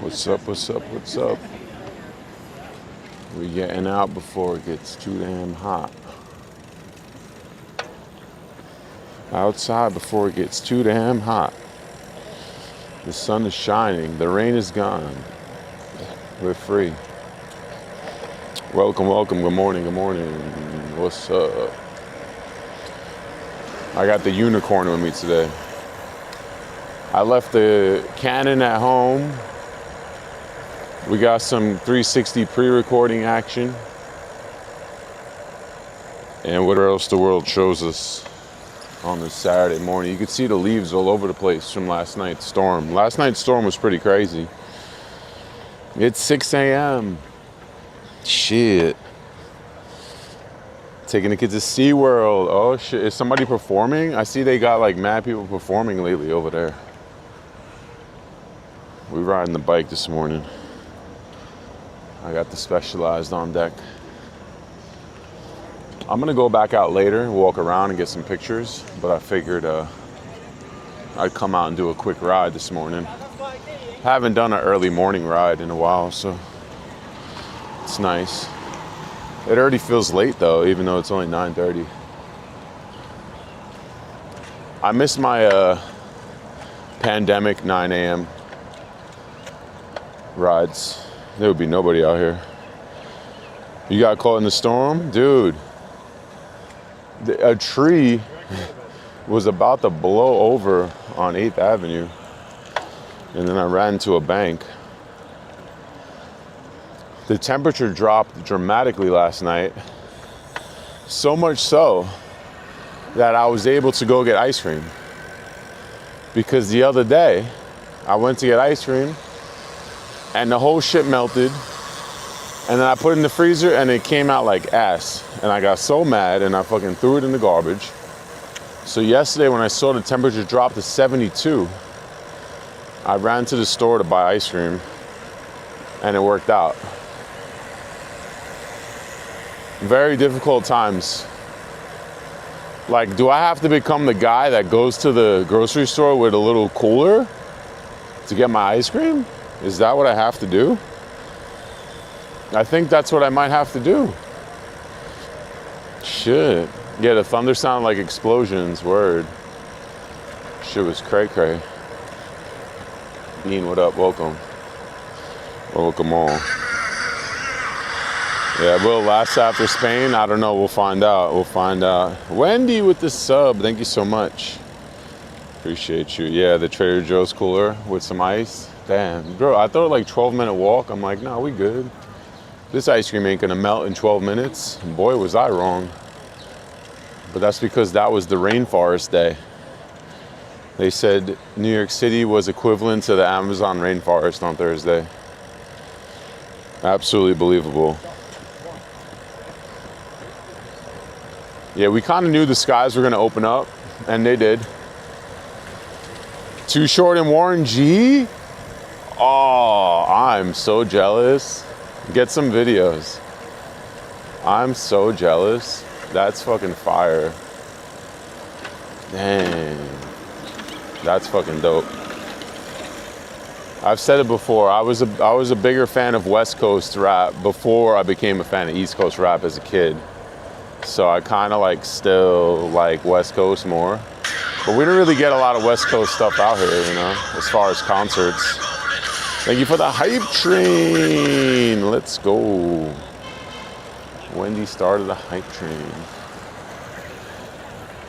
What's up, what's up, what's up? We're getting out before it gets too damn hot. Outside before it gets too damn hot. The sun is shining, the rain is gone. We're free. Welcome, welcome, good morning, good morning. What's up? I got the unicorn with me today. I left the Canon at home. We got some 360 pre-recording action. And what else the world shows us on this Saturday morning. You could see the leaves all over the place from last night's storm. Last night's storm was pretty crazy. It's 6 a.m. Shit. Taking the kids to SeaWorld. Oh shit, is somebody performing? I see they got like mad people performing lately over there. We riding the bike this morning. I got the Specialized on deck. I'm gonna go back out later, walk around and get some pictures, but I figured I'd come out and do a quick ride this morning. Haven't done an early morning ride in a while, so it's nice. It already feels late though, even though it's only 9:30. I missed my pandemic 9 a.m. rides. There would be nobody out here. You got caught in the storm? Dude, a tree was about to blow over on 8th Avenue. And then I ran into a bank. The temperature dropped dramatically last night. So much so that I was able to go get ice cream. Because the other day, I went to get ice cream and the whole shit melted. And then I put it in the freezer and it came out like ass. And I got so mad and I fucking threw it in the garbage. So yesterday when I saw the temperature drop to 72, I ran to the store to buy ice cream and it worked out. Very difficult times. Like, do I have to become the guy that goes to the grocery store with a little cooler to get my ice cream? Is that what I have to do? I think that's what I might have to do. Shit. Yeah, the thunder sounded like explosions, word. Shit was cray-cray. Bean, what up? Welcome. Welcome all. Yeah, will it last after Spain? I don't know. We'll find out. We'll find out. Wendy with the sub. Thank you so much. Appreciate you. Yeah, the Trader Joe's cooler with some ice. Damn, bro, I thought like 12-minute walk. I'm like, nah, we good. This ice cream ain't gonna melt in 12 minutes. Boy, was I wrong. But that's because that was the rainforest day. They said New York City was equivalent to the Amazon rainforest on Thursday. Absolutely believable. Yeah, we kind of knew the skies were gonna open up, and they did. Too Short and Warren G? Oh, I'm so jealous. Get some videos. I'm so jealous. That's fucking fire. Dang. That's fucking dope. I've said it before. I was a bigger fan of West Coast rap before I became a fan of East Coast rap as a kid. So I kind of like still like West Coast more. But we don't really get a lot of West Coast stuff out here, you know, as far as concerts. Thank you for the hype train. Let's go. Wendy started the hype train.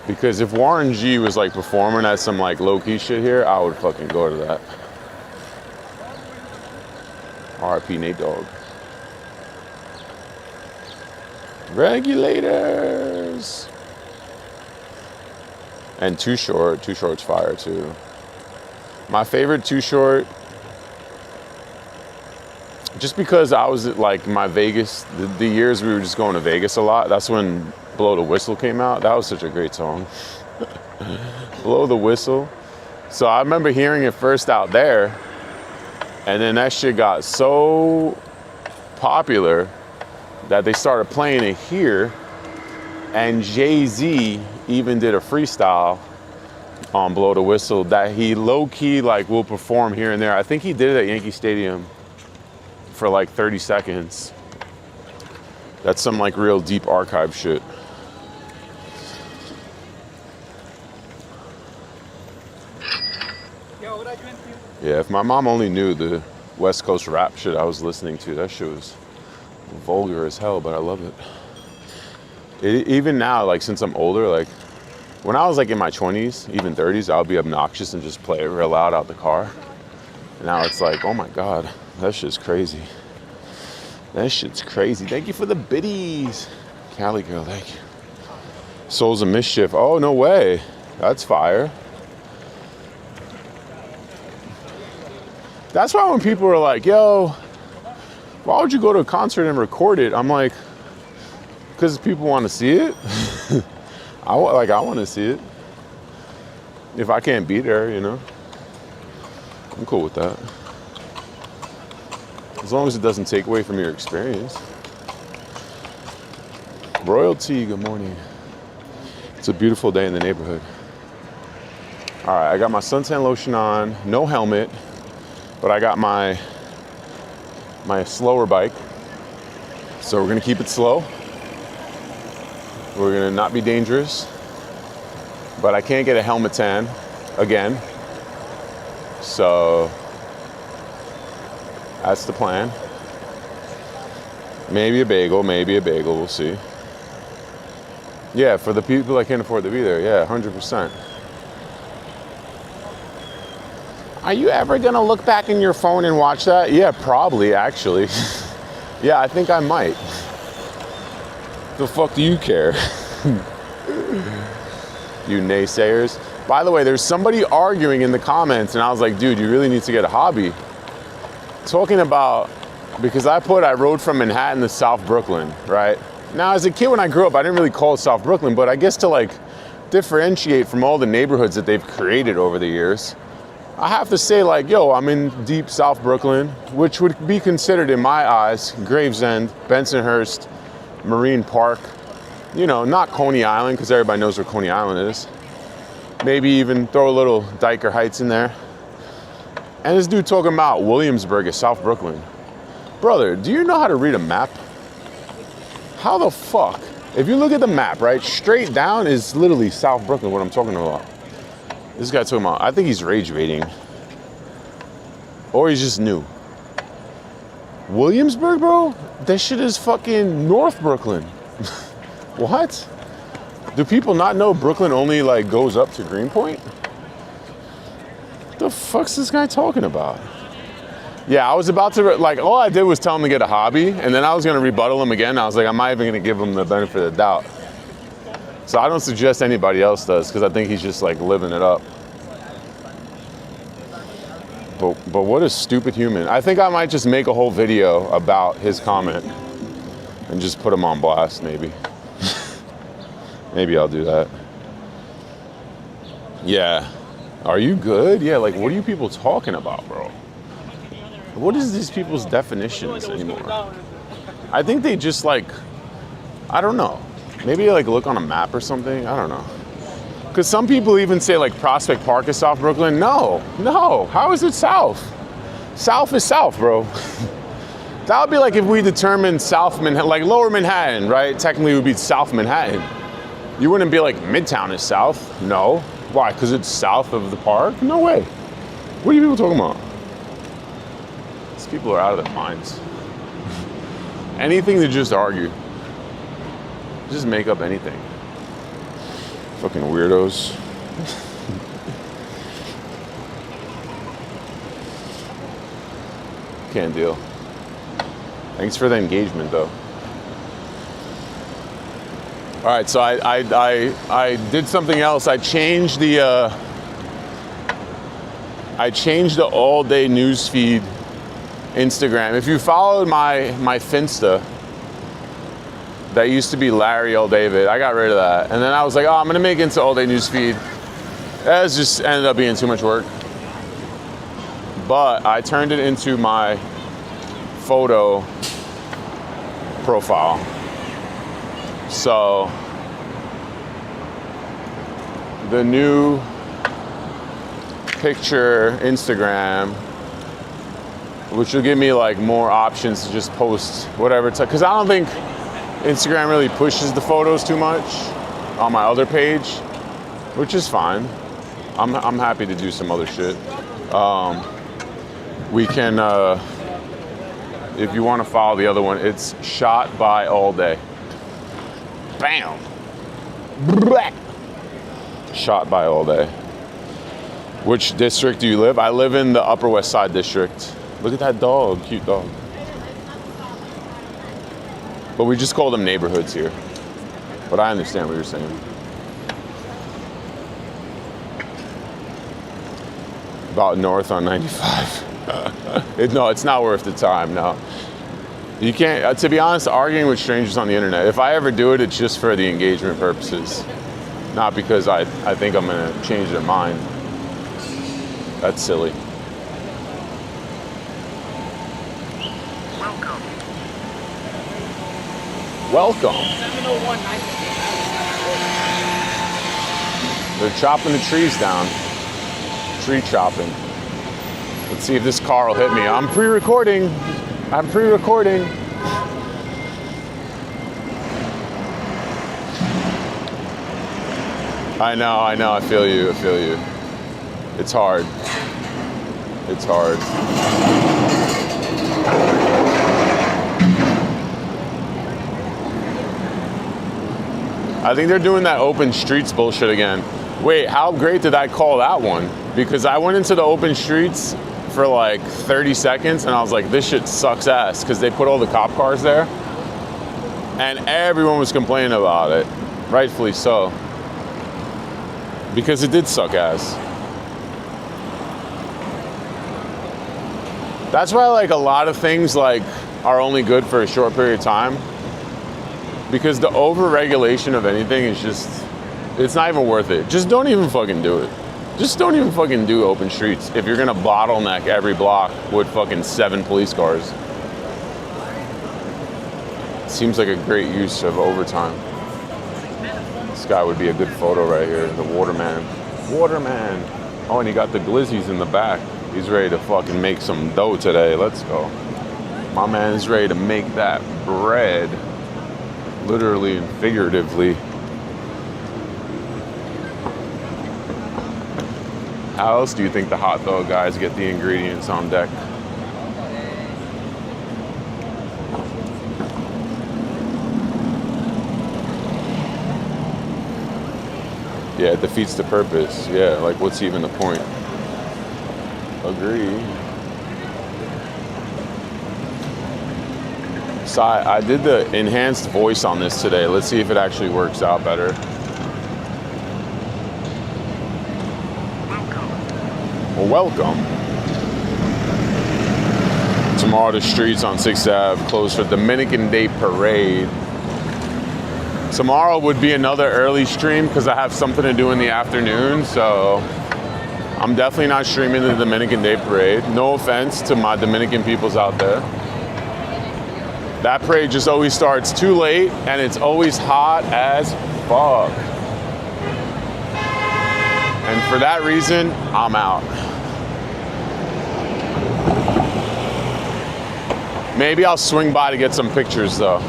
Because if Warren G was like performing at some like low-key shit here, I would fucking go to that. RIP Nate Dogg. Regulators. And Too Short. Too Short's fire too. My favorite Too Short, just because I was at like my Vegas, the years we were just going to Vegas a lot, that's when Blow the Whistle came out. That was such a great song. Blow the Whistle. So I remember hearing it first out there, and then that shit got so popular that they started playing it here, and Jay-Z even did a freestyle on Blow the Whistle that he low-key like will perform here and there. I think he did it at Yankee Stadium for like 30 seconds. That's some like real deep archive shit. Yo, what I drink to you? Yeah, if my mom only knew the West Coast rap shit I was listening to, that shit was vulgar as hell, but I love it. Even now, like since I'm older, like when I was like in my 20s, even 30s, I would be obnoxious and just play it real loud out the car. And now it's like, oh my God, that shit's crazy. That shit's crazy. Thank you for the biddies. Cali girl, thank you. Souls of Mischief. Oh, no way. That's fire. That's why when people are like, yo, why would you go to a concert and record it? I'm like, because people want to see it. I want to see it. If I can't be there, you know, I'm cool with that. As long as it doesn't take away from your experience. Royalty, good morning. It's a beautiful day in the neighborhood. All right, I got my suntan lotion on, no helmet, but I got my slower bike. So we're gonna keep it slow. We're gonna not be dangerous, but I can't get a helmet tan again. So that's the plan. Maybe a bagel, we'll see. Yeah, for the people that can't afford to be there, yeah, 100%. Are you ever gonna look back in your phone and watch that? Yeah, probably, actually. Yeah, I think I might. The fuck do you care? You naysayers. By the way, there's somebody arguing in the comments and I was like, dude, you really need to get a hobby. Talking about, because I rode from Manhattan to South Brooklyn, right? Now, as a kid when I grew up, I didn't really call it South Brooklyn, but I guess to like differentiate from all the neighborhoods that they've created over the years, I have to say like, yo, I'm in deep South Brooklyn, which would be considered in my eyes, Gravesend, Bensonhurst, Marine Park, you know, not Coney Island, because everybody knows where Coney Island is. Maybe even throw a little Diker Heights in there. And this dude talking about Williamsburg is South Brooklyn. Brother, do you know how to read a map? How the fuck? If you look at the map, right, straight down is literally South Brooklyn, what I'm talking about. This guy talking about, I think he's rage baiting. Or he's just new. Williamsburg, bro? That shit is fucking North Brooklyn. What? Do people not know Brooklyn only like goes up to Greenpoint? What the fuck's this guy talking about? Yeah, I was about to, like, all I did was tell him to get a hobby, and then I was gonna rebuttal him again. I was like, I'm not even gonna give him the benefit of the doubt. So I don't suggest anybody else does, because I think he's just like living it up. But what a stupid human. I think I might just make a whole video about his comment and just put him on blast, maybe. Maybe I'll do that. Yeah. Are you good? Yeah, like, what are you people talking about, bro? What is these people's definitions anymore? I think they just like, I don't know. Maybe like look on a map or something. I don't know. Because some people even say like Prospect Park is South Brooklyn. No. How is it South? South is South, bro. That would be like if we determined South Manhattan, like Lower Manhattan, right? Technically it would be South Manhattan. You wouldn't be like Midtown is South. No. Why? Because it's south of the park? No way. What are you people talking about? These people are out of their minds. Anything to just argue. Just make up anything. Fucking weirdos. Can't deal. Thanks for the engagement, though. All right, so I did something else. I changed the all-day news feed Instagram. If you followed my Finsta, that used to be Larry L. David. I got rid of that. And then I was like, oh, I'm gonna make it into all-day news feed. That just ended up being too much work. But I turned it into my photo profile. So the new picture Instagram, which will give me like more options to just post whatever. Because I don't think Instagram really pushes the photos too much on my other page, which is fine. I'm happy to do some other shit. We can, if you want to follow the other one, it's Shot by All Day. Bam. Shot by All Day. Which district do you live? I live in the Upper West Side district. Look at that dog, cute dog. But we just call them neighborhoods here. But I understand what you're saying. About north on 95. No, it's not worth the time, no. You can't, to be honest, arguing with strangers on the internet, if I ever do it, it's just for the engagement purposes. Not because I think I'm gonna change their mind. That's silly. Welcome. 701 They're chopping the trees down. Tree chopping. Let's see if this car will hit me. I'm pre-recording. I know, I feel you. It's hard. I think they're doing that open streets bullshit again. Wait, how great did I call that one? Because I went into the open streets for like 30 seconds and I was like, this shit sucks ass, because they put all the cop cars there and everyone was complaining about it, rightfully so, because it did suck ass. That's why like a lot of things like are only good for a short period of time, because the over-regulation of anything is just, it's not even worth it. Just don't even fucking do it. Just don't even fucking do open streets if you're gonna bottleneck every block with fucking 7 police cars. Seems like a great use of overtime. This guy would be a good photo right here, the Waterman. Oh, and he got the glizzies in the back. He's ready to fucking make some dough today. Let's go. My man is ready to make that bread, literally and figuratively. How else do you think the hot dog guys get the ingredients on deck? Yeah, it defeats the purpose. Yeah, like what's even the point? Agree. So I did the enhanced voice on this today. Let's see if it actually works out better. Well, welcome. Tomorrow the streets on 6th Ave closed for Dominican Day Parade. Tomorrow would be another early stream because I have something to do in the afternoon, so I'm definitely not streaming the Dominican Day Parade. No offense to my Dominican peoples out there. That parade just always starts too late and it's always hot as fuck. And for that reason, I'm out. Maybe I'll swing by to get some pictures though.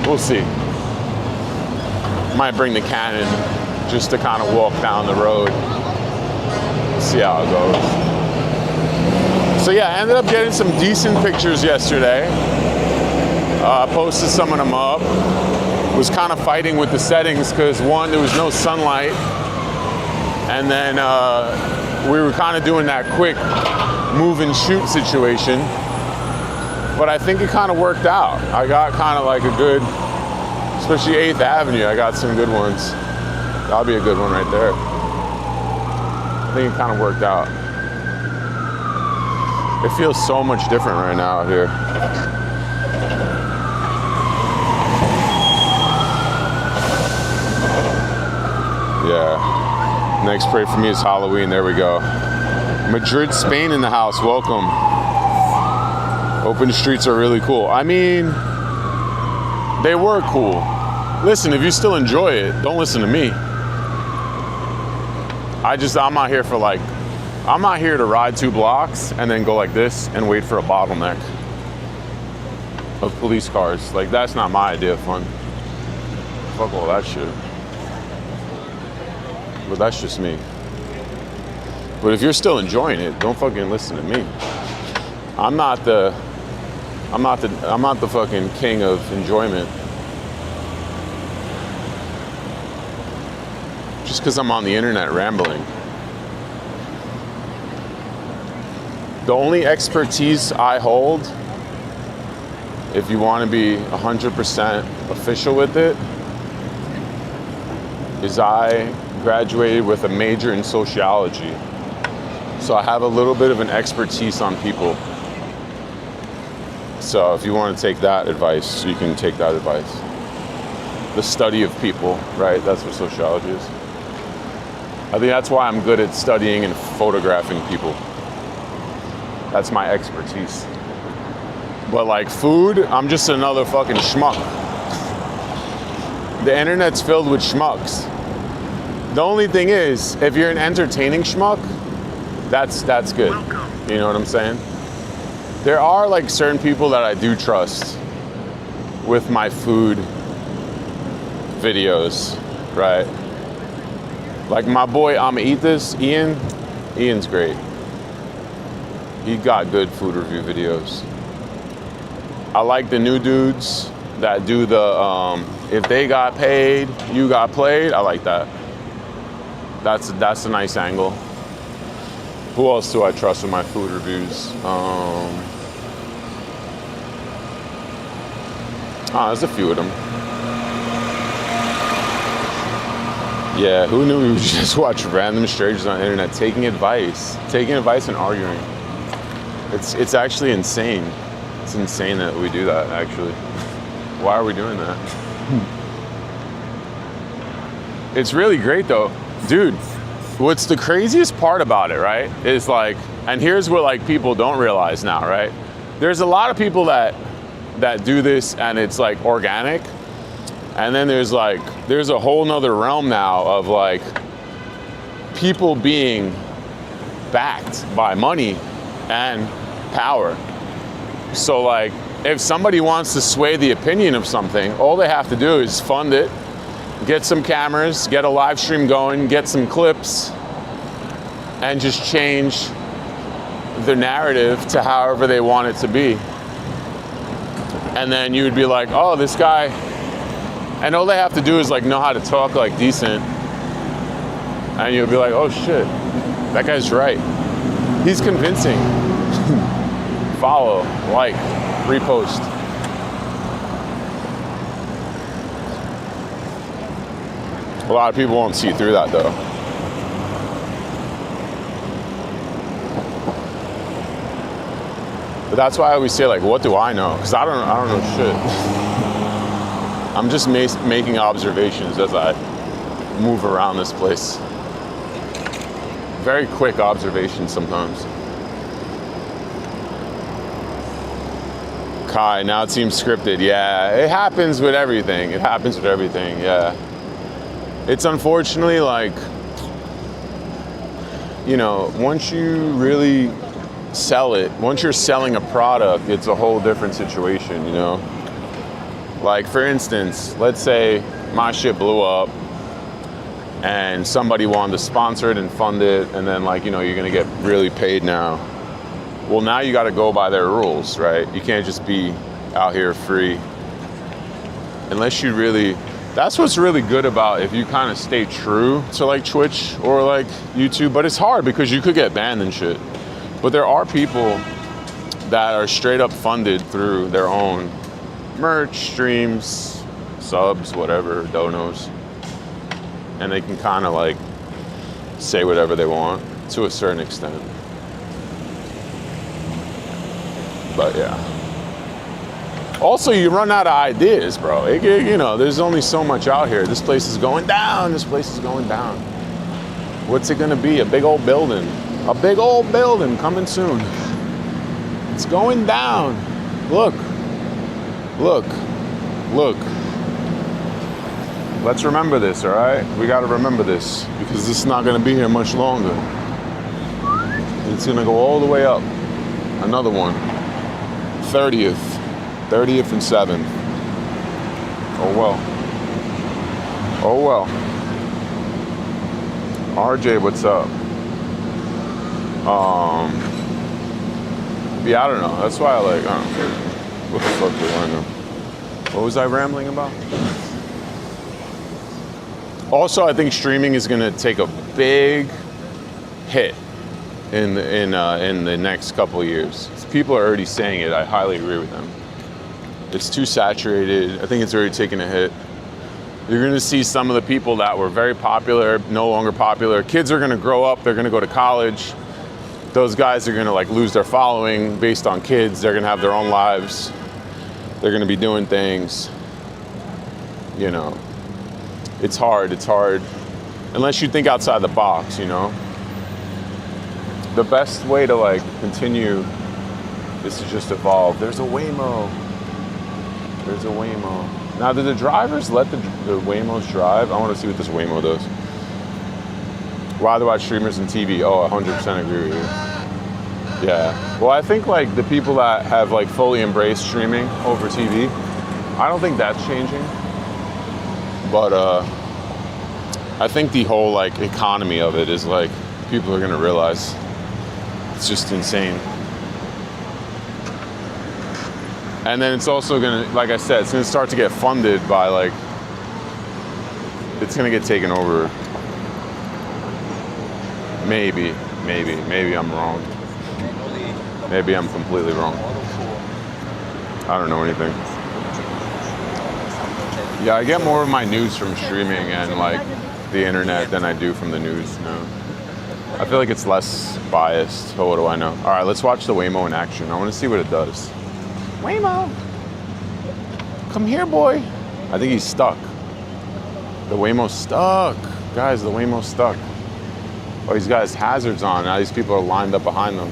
We'll see. Might bring the Canon just to kind of walk down the road. See how it goes. So yeah, I ended up getting some decent pictures yesterday. I posted some of them up. Was kind of fighting with the settings because one, there was no sunlight. And then we were kind of doing that quick move and shoot situation. But I think it kind of worked out. I got kind of like a good, especially 8th Avenue, I got some good ones. That'll be a good one right there. I think it kind of worked out. It feels so much different right now out here. Yeah. Next pray for me is Halloween. There we go. Madrid, Spain in the house. Welcome. Open streets are really cool. I mean, they were cool. Listen, if you still enjoy it, don't listen to me. I'm out here for like I'm not here to ride 2 blocks and then go like this and wait for a bottleneck of police cars. Like, that's not my idea of fun. Fuck all that shit. But that's just me. But if you're still enjoying it, don't fucking listen to me. I'm not the fucking king of enjoyment. Just because I'm on the internet rambling. The only expertise I hold, if you want to be 100% official with it, is I graduated with a major in sociology. So I have a little bit of an expertise on people. So if you want to take that advice, you can take that advice. The study of people, right? That's what sociology is. I think that's why I'm good at studying and photographing people. That's my expertise. But like food, I'm just another fucking schmuck. The internet's filled with schmucks. The only thing is, if you're an entertaining schmuck, that's good. You know what I'm saying? There are like certain people that I do trust with my food videos, right? Like my boy, I'ma Eat This, Ian. Ian's great. He got good food review videos. I like the new dudes that do the, if they got paid, you got played. I like that. That's a nice angle. Who else do I trust with my food reviews? There's a few of them. Yeah, who knew we would just watch random strangers on the internet taking advice and arguing. It's actually insane. It's insane that we do that, actually. Why are we doing that? It's really great though. Dude, what's the craziest part about it, right, is like, and here's what like people don't realize now, right? There's a lot of people that do this and it's like organic. And then there's a whole nother realm now of like people being backed by money and power. So like if somebody wants to sway the opinion of something, all they have to do is fund it, get some cameras, get a live stream going, get some clips, and just change the narrative to however they want it to be. And then you would be like, oh, this guy, and all they have to do is like know how to talk like decent. And you'll be like, oh shit, that guy's right. He's convincing. Follow, like, repost. A lot of people won't see through that though. But that's why I always say like, what do I know? Because I don't know shit. I'm just making observations as I move around this place. Very quick observations sometimes. Kai, now it seems scripted. Yeah, it happens with everything. Yeah. It's unfortunately like, you know, once you really sell it, once you're selling a product, it's a whole different situation, you know? Like for instance, let's say my shit blew up and somebody wanted to sponsor it and fund it, and then like, you know, you're gonna get really paid now. Well, now you gotta go by their rules, right? You can't just be out here free. Unless you really, that's what's really good about if you kind of stay true to like Twitch or like YouTube, but it's hard because you could get banned and shit. But there are people that are straight up funded through their own merch, streams, subs, whatever, donos. And they can kind of like say whatever they want to a certain extent. But yeah. Also, you run out of ideas, bro. You know, there's only so much out here. This place is going down. This place is going down. What's it gonna be? A big old building. A big old building coming soon. It's going down. Look. Look. Look. Let's remember this, all right? We gotta remember this because this is not gonna be here much longer. It's gonna go all the way up. Another one. 30th and 7th. Oh well. Oh well. RJ, what's up? Yeah, I don't know. That's why I like, I don't know. What the fuck do I know? What was I rambling about? Also, I think streaming is gonna take a big hit in the next couple of years. People are already saying it. I highly agree with them. It's too saturated. I think it's already taken a hit. You're gonna see some of the people that were very popular, no longer popular. Kids are gonna grow up, they're gonna go to college. Those guys are gonna like lose their following based on kids. They're gonna have their own lives. They're gonna be doing things. You know, it's hard. Unless you think outside the box, you know. The best way to like continue is to just evolve. There's a Waymo. Now, do the drivers let the Waymos drive? I want to see what this Waymo does. Why do I watch streamers and TV? Oh, 100% agree with you. Yeah. Well, I think like the people that have like fully embraced streaming over TV, I don't think that's changing. But I think the whole like economy of it is like people are gonna realize it's just insane. And then it's also gonna, like I said, it's gonna start to get funded by like, it's gonna get taken over. Maybe I'm wrong. Maybe I'm completely wrong. I don't know anything. Yeah, I get more of my news from streaming and like the internet than I do from the news now. I feel like it's less biased, but what do I know? All right, let's watch the Waymo in action. I want to see what it does. Waymo, come here, boy. I think he's stuck. The Waymo's stuck. Guys, the Waymo's stuck. Oh, he's got his hazards on. Now these people are lined up behind them.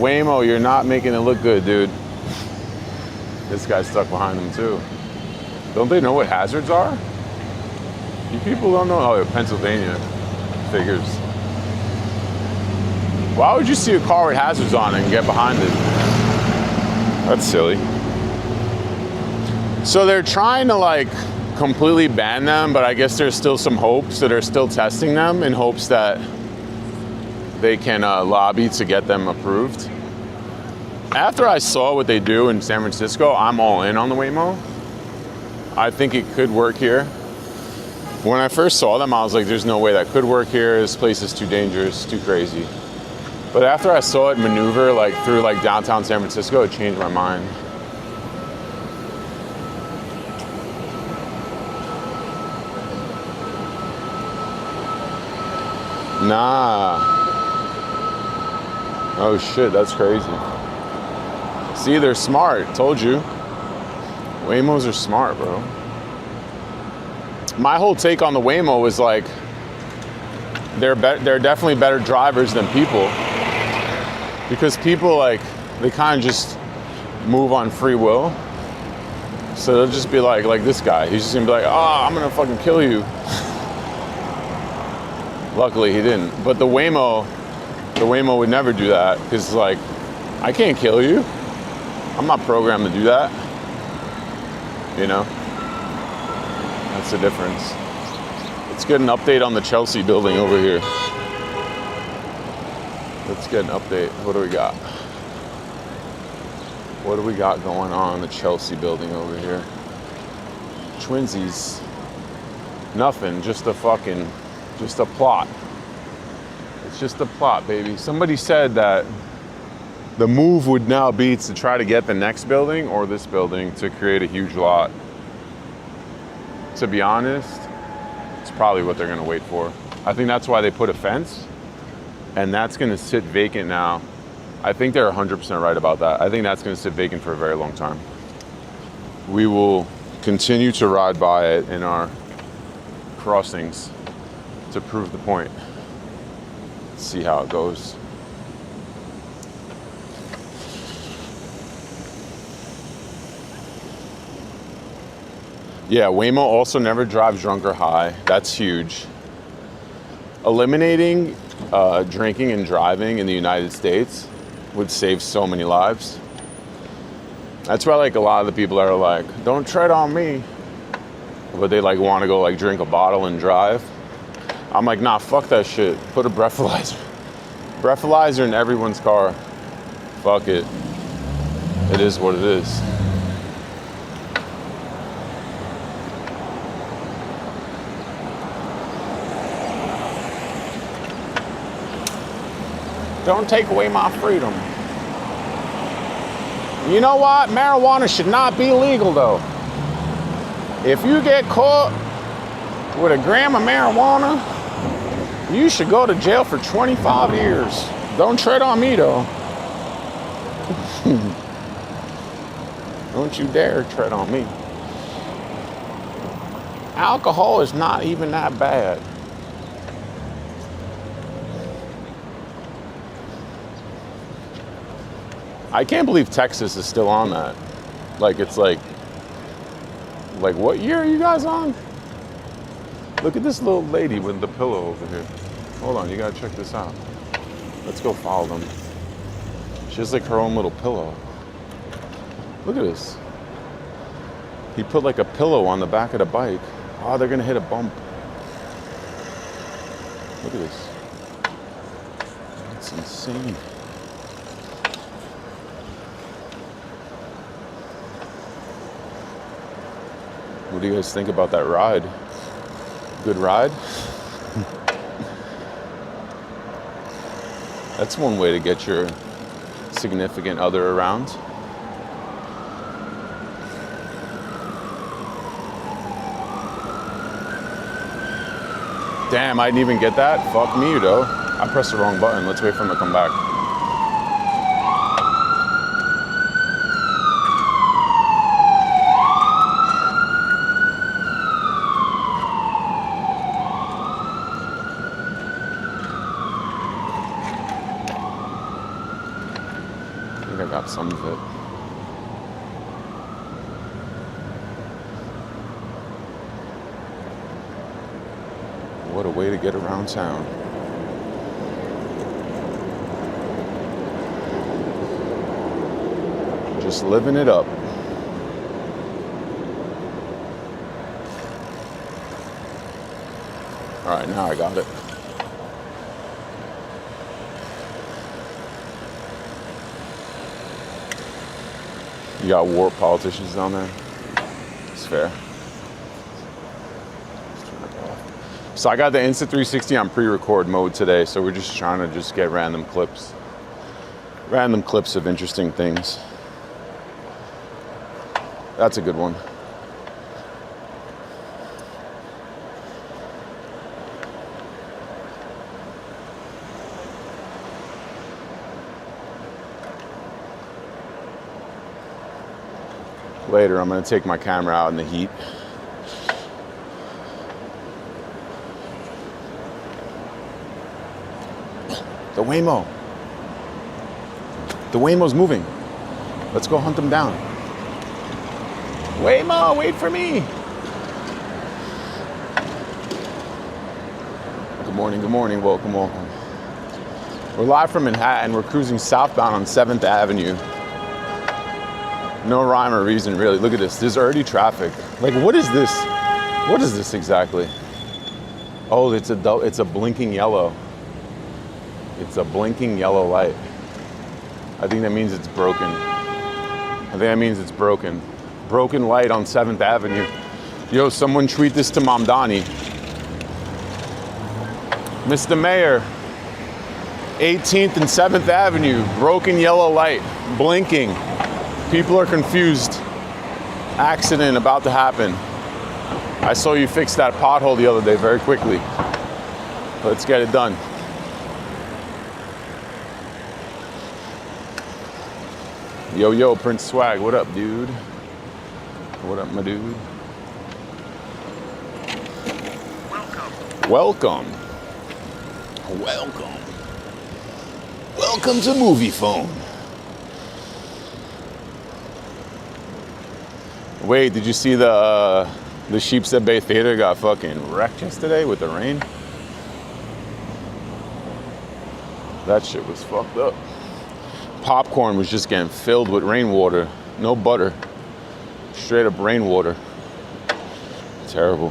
Waymo, you're not making it look good, dude. This guy's stuck behind them too. Don't they know what hazards are? You people don't know. Oh, Pennsylvania. Figures. Why would you see a car with hazards on and get behind it? That's silly. So they're trying to like completely ban them, but I guess there's still some hopes that are still testing them in hopes that they can lobby to get them approved. After I saw what they do in San Francisco, I'm all in on the Waymo. I think it could work here. When I first saw them, I was like, there's no way that could work here. This place is too dangerous, too crazy. But after I saw it maneuver like through like downtown San Francisco, it changed my mind. Nah. Oh shit, that's crazy. See, they're smart, told you. Waymos are smart, bro. My whole take on the Waymo was like, they're definitely better drivers than people. Because people like, they kind of just move on free will. So they'll just be like this guy. He's just gonna be like, oh, I'm gonna fucking kill you. Luckily he didn't. But the Waymo would never do that. Because like, I can't kill you. I'm not programmed to do that. You know? That's the difference. Let's get an update on the Chelsea building over here. Let's get an update. What do we got? What do we got going on in the Chelsea building over here? Twinsies. Nothing, just a plot. It's just a plot, baby. Somebody said that the move would now be to try to get the next building or this building to create a huge lot. To be honest, it's probably what they're gonna wait for. I think that's why they put a fence, and that's gonna sit vacant now. I think they're 100% right about that. I think that's gonna sit vacant for a very long time. We will continue to ride by it in our crossings to prove the point. Let's see how it goes. Yeah, Waymo also never drives drunk or high. That's huge. Eliminating drinking and driving in the United States would save so many lives. That's why like a lot of the people are like, don't tread on me. But they like want to go like drink a bottle and drive. I'm like, nah, fuck that shit. Put a breathalyzer. Breathalyzer in everyone's car. Fuck it. It is what it is. Don't take away my freedom. You know what? Marijuana should not be legal though. If you get caught with a gram of marijuana, you should go to jail for 25 years. Don't tread on me though. Don't you dare tread on me. Alcohol is not even that bad. I can't believe Texas is still on that. Like, it's like what year are you guys on? Look at this little lady with the pillow over here. Hold on, you gotta check this out. Let's go follow them. She has like her own little pillow. Look at this. He put like a pillow on the back of the bike. Oh, they're gonna hit a bump. Look at this. That's insane. What do you guys think about that ride? Good ride? That's one way to get your significant other around. Damn, I didn't even get that. Fuck me, though. I pressed the wrong button. Let's wait for him to come back. I got some of it. What a way to get around town. Just living it up. All right, now I got it. You got warped politicians down there. It's fair. So I got the Insta360 on pre-record mode today, so we're just trying to just get random clips of interesting things. That's a good one. Later, I'm gonna take my camera out in the heat. The Waymo. The Waymo's moving. Let's go hunt them down. Waymo, wait for me. Good morning, welcome. We're live from Manhattan. We're cruising southbound on 7th Avenue. No rhyme or reason, really. Look at this. There's already traffic. Like, what is this? What is this exactly? Oh, it's a blinking yellow. It's a blinking yellow light. I think that means it's broken. Broken light on 7th Avenue. Yo, someone tweet this to Mamdani. Mr. Mayor, 18th and 7th Avenue, broken yellow light, blinking. People are confused. Accident about to happen. I saw you fix that pothole the other day very quickly. Let's get it done. Yo, Prince Swag, what up, dude? What up, my dude? Welcome. Welcome to Movie Phone. Wait, did you see the Sheepshead Bay Theater got fucking wrecked yesterday with the rain? That shit was fucked up. Popcorn was just getting filled with rainwater. No butter. Straight up rainwater. Terrible.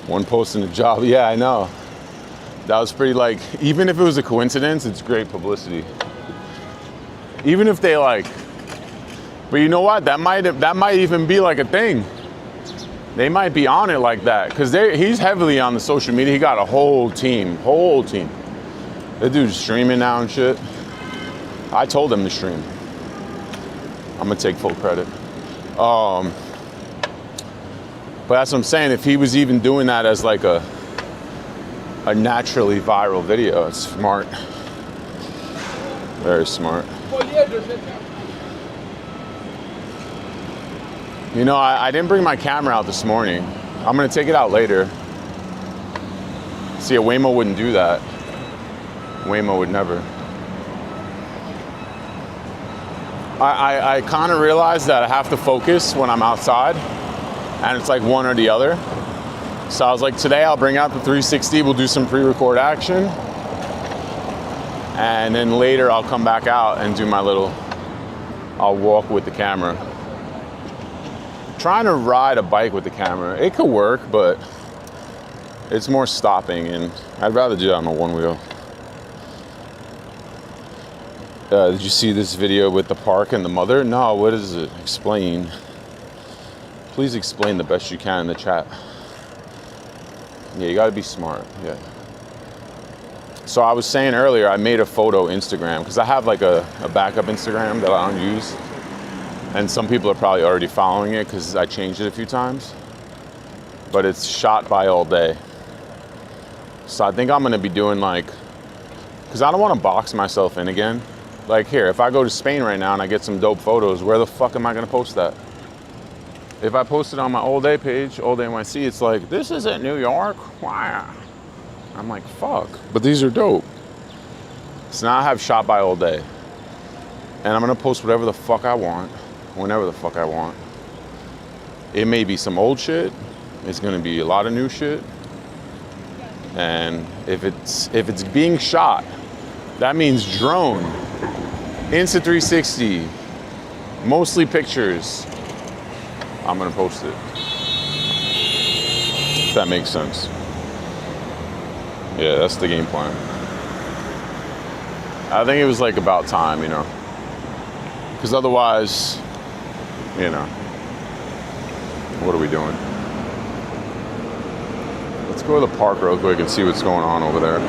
One posting a job. Yeah, I know. That was pretty, like, even if it was a coincidence, it's great publicity. Even if they like, but you know what? That might even be like a thing. They might be on it like that because he's heavily on the social media. He got a whole team. That dude's streaming now and shit. I told him to stream. I'm gonna take full credit. But that's what I'm saying. If he was even doing that as like a naturally viral video, it's smart. Very smart. You know, I didn't bring my camera out this morning. I'm gonna take it out later. See, a Waymo wouldn't do that. Waymo would never. I kind of realized that I have to focus when I'm outside, and it's like one or the other. So I was like, today I'll bring out the 360, we'll do some pre-record action, and then later I'll come back out and do my I'll walk with the camera. Trying to ride a bike with the camera, it could work, but it's more stopping, and I'd rather do that on a one wheel. Did you see this video with the park and the mother? No, what is it? Explain. Please explain the best you can in the chat. Yeah, you gotta be smart, yeah. So I was saying earlier, I made a photo Instagram, because I have like a backup Instagram that I don't use. And some people are probably already following it because I changed it a few times. But it's shot by all day. So I think I'm gonna be doing like, because I don't wanna box myself in again. Like here, if I go to Spain right now and I get some dope photos, where the fuck am I gonna post that? If I post it on my all day page, all day NYC, it's like, this isn't New York, why? I'm like, fuck, but these are dope. So now I have shot by all day. And I'm gonna post whatever the fuck I want, whenever the fuck I want. It may be some old shit, it's gonna be a lot of new shit. And if it's being shot, that means drone, Insta360, mostly pictures, I'm gonna post it. If that makes sense. Yeah, that's the game plan. I think it was like about time, you know. Because otherwise, you know, what are we doing? Let's go to the park real quick and see what's going on over there.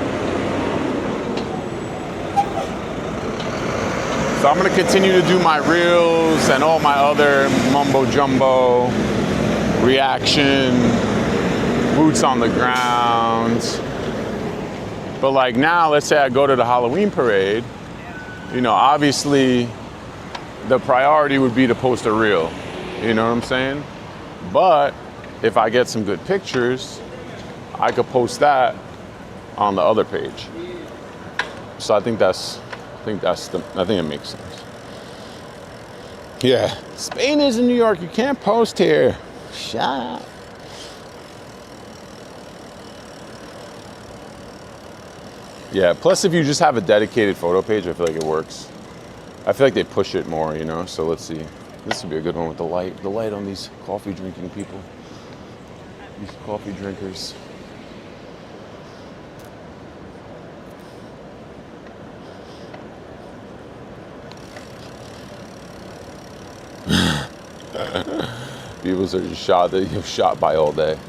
So I'm gonna continue to do my reels and all my other mumbo jumbo, reaction, boots on the ground. But like now, let's say I go to the Halloween parade, you know, obviously the priority would be to post a reel, you know what I'm saying? But if I get some good pictures, I could post that on the other page. So I think it makes sense. Yeah, Spain is in New York, you can't post here. Shut up. Yeah, plus if you just have a dedicated photo page, I feel like it works. I feel like they push it more, you know, so let's see. This would be a good one with the light. The light on these coffee drinking people. These coffee drinkers. People are just shot by all day.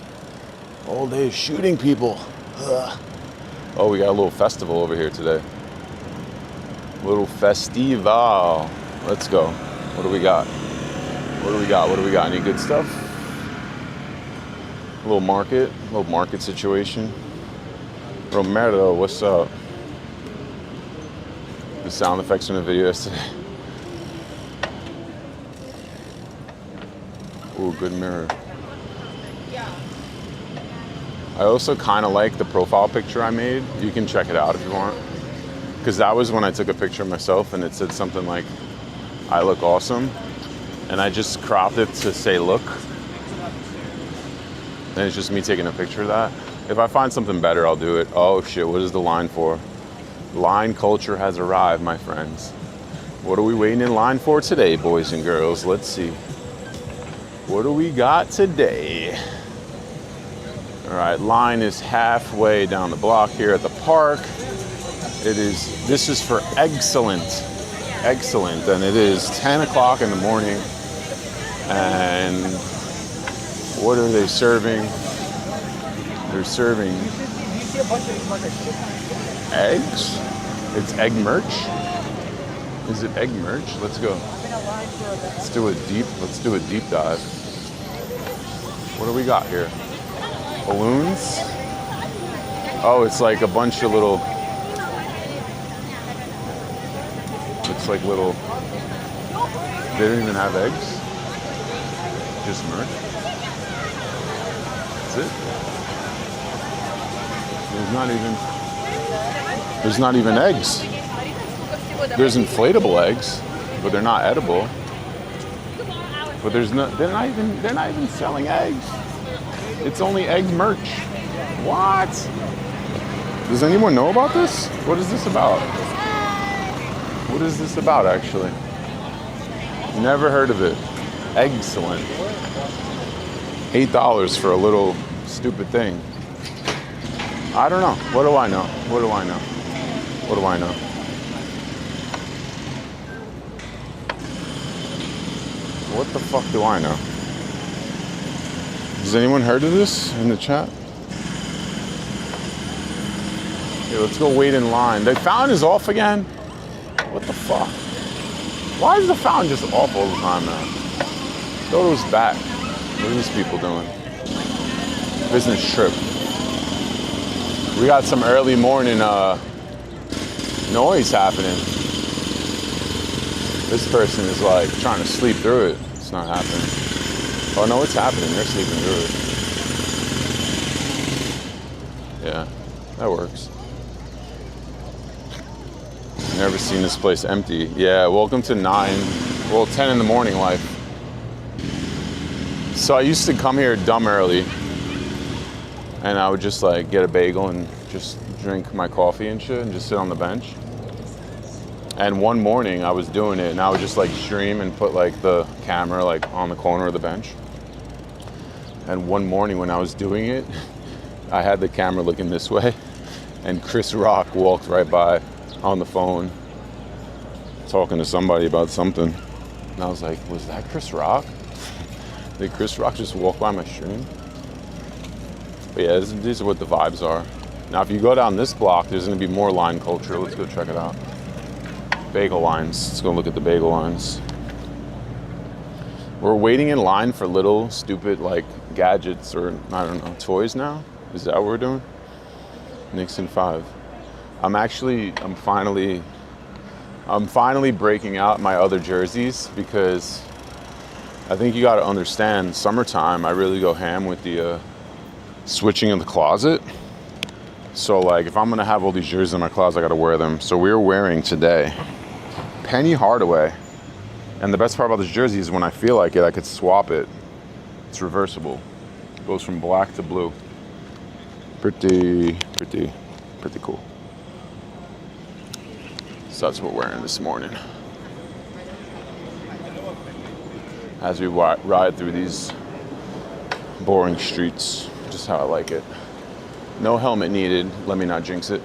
All day shooting people. Ugh. Oh, we got a little festival over here today. Little festival. Let's go. What do we got? What do we got? Any good stuff? A little market situation. Romero, what's up? The sound effects from the video yesterday. Ooh, good mirror. I also kind of like the profile picture I made. You can check it out if you want. Because that was when I took a picture of myself and it said something like, I look awesome. And I just cropped it to say look. and it's just me taking a picture of that. If I find something better, I'll do it. Oh shit, what is the line for? Line culture has arrived, my friends. What are we waiting in line for today, boys and girls? Let's see. What do we got today? All right, line is halfway down the block here at the park. This is for excellent, and it is 10 o'clock in the morning. And what are they serving? They're serving eggs. It's egg merch. Is it egg merch? Let's go. Let's do a deep dive. What do we got here? Balloons. Oh, it's like a bunch of little. It's like little. They don't even have eggs. Just merch. That's it. There's not even eggs. There's inflatable eggs, but they're not edible. But they're not even selling eggs. It's only egg merch. What? Does anyone know about this? What is this about? What is this about, actually? Never heard of it. Excellent. $8 for a little stupid thing. I don't know. What do I know? What do I know? What do I know? What the fuck do I know? Has anyone heard of this in the chat? Okay, let's go wait in line. The fountain is off again? What the fuck? Why is the fountain just off all the time now? Thought it was back. What are these people doing? Business trip. We got some early morning noise happening. This person is like trying to sleep through it. It's not happening. Oh no, it's happening. They're sleeping through it. Yeah, that works. Never seen this place empty. Yeah, welcome to 10 in the morning life. So I used to come here dumb early, and I would just like get a bagel and just drink my coffee and shit and just sit on the bench. And one morning I was doing it, and I would just like stream and put like the camera like on the corner of the bench. And one morning when I was doing it, I had the camera looking this way, and Chris Rock walked right by on the phone talking to somebody about something. And I was like, was that Chris Rock? Did Chris Rock just walk by my stream? But yeah, these are what the vibes are. Now, if you go down this block, there's gonna be more line culture. Let's go check it out. Bagel lines. Let's go look at the bagel lines. We're waiting in line for little stupid like gadgets or I don't know, toys now. Is that what we're doing? Nixon 5. I'm finally breaking out my other jerseys because I think you got to understand, summertime I really go ham with the switching in the closet. So like if I'm gonna have all these jerseys in my closet, I gotta wear them. So we're wearing today Penny Hardaway. And the best part about this jersey is when I feel like it, I could swap it. It's reversible. It goes from black to blue. Pretty cool. So that's what we're wearing this morning. As we ride through these boring streets, just how I like it. No helmet needed, let me not jinx it.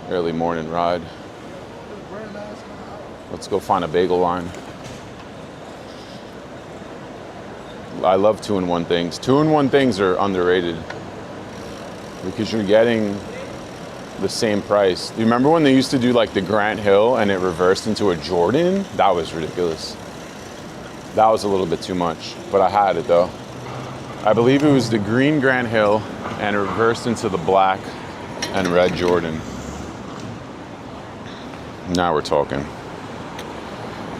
Early morning ride. Let's go find a bagel line. I love 2-in-1 things. 2-in-1 things are underrated because you're getting the same price. Do you remember when they used to do like the Grant Hill and it reversed into a Jordan? That was ridiculous. That was a little bit too much, but I had it though. I believe it was the green Grant Hill and it reversed into the black and red Jordan. Now we're talking.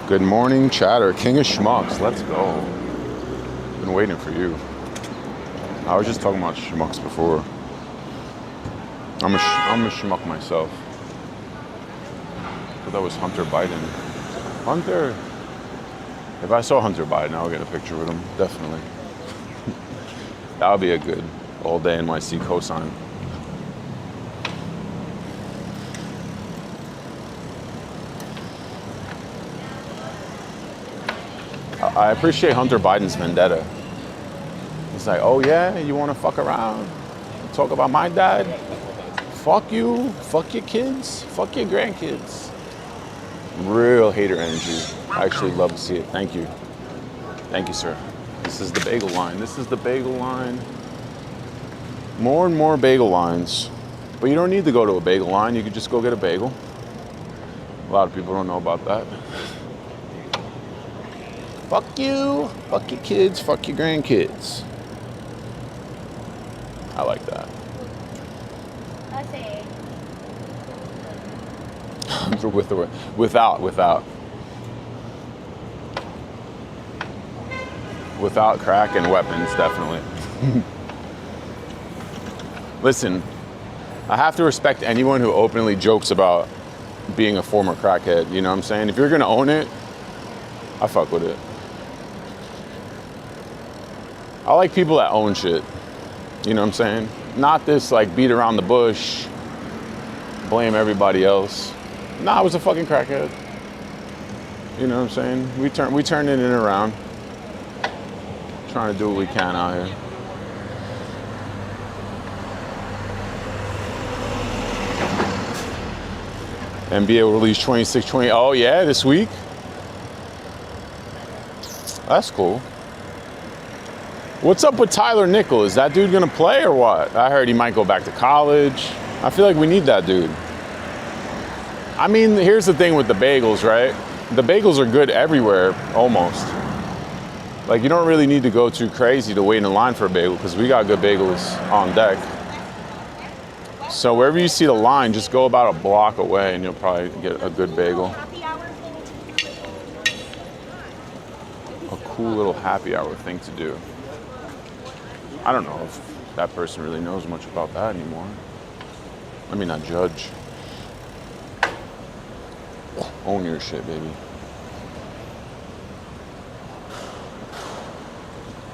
Good morning, chatter. King of Schmucks, let's go. Been waiting for you. I was just talking about schmucks before. I'm a schmuck myself. But that was Hunter Biden. Hunter. If I saw Hunter Biden, I'll get a picture with him, definitely. That would be a good all day NYC cosign. I appreciate Hunter Biden's vendetta. He's like, oh yeah, you want to fuck around? Talk about my dad? Fuck you, fuck your kids, fuck your grandkids. Real hater energy. I actually love to see it. Thank you. Thank you, sir. This is the bagel line. This is the bagel line. More and more bagel lines. But you don't need to go to a bagel line. You could just go get a bagel. A lot of people don't know about that. Fuck you, fuck your kids, fuck your grandkids. I like that. Without crack and weapons, definitely. Listen, I have to respect anyone who openly jokes about being a former crackhead, you know what I'm saying? If you're gonna own it, I fuck with it. I like people that own shit, you know what I'm saying? Not this like beat around the bush, blame everybody else. Nah, I was a fucking crackhead. You know what I'm saying? We turn it in and around. Trying to do what we can out here. NBA will release 26-20. Oh yeah, this week? That's cool. What's up with Tyler Nickel? Is that dude gonna play or what? I heard he might go back to college. I feel like we need that dude. I mean, here's the thing with the bagels, right? The bagels are good everywhere, almost. Like, you don't really need to go too crazy to wait in line for a bagel because we got good bagels on deck. So wherever you see the line, just go about a block away and you'll probably get a good bagel. A cool little happy hour thing to do. I don't know if that person really knows much about that anymore. Let me not judge. Own your shit, baby.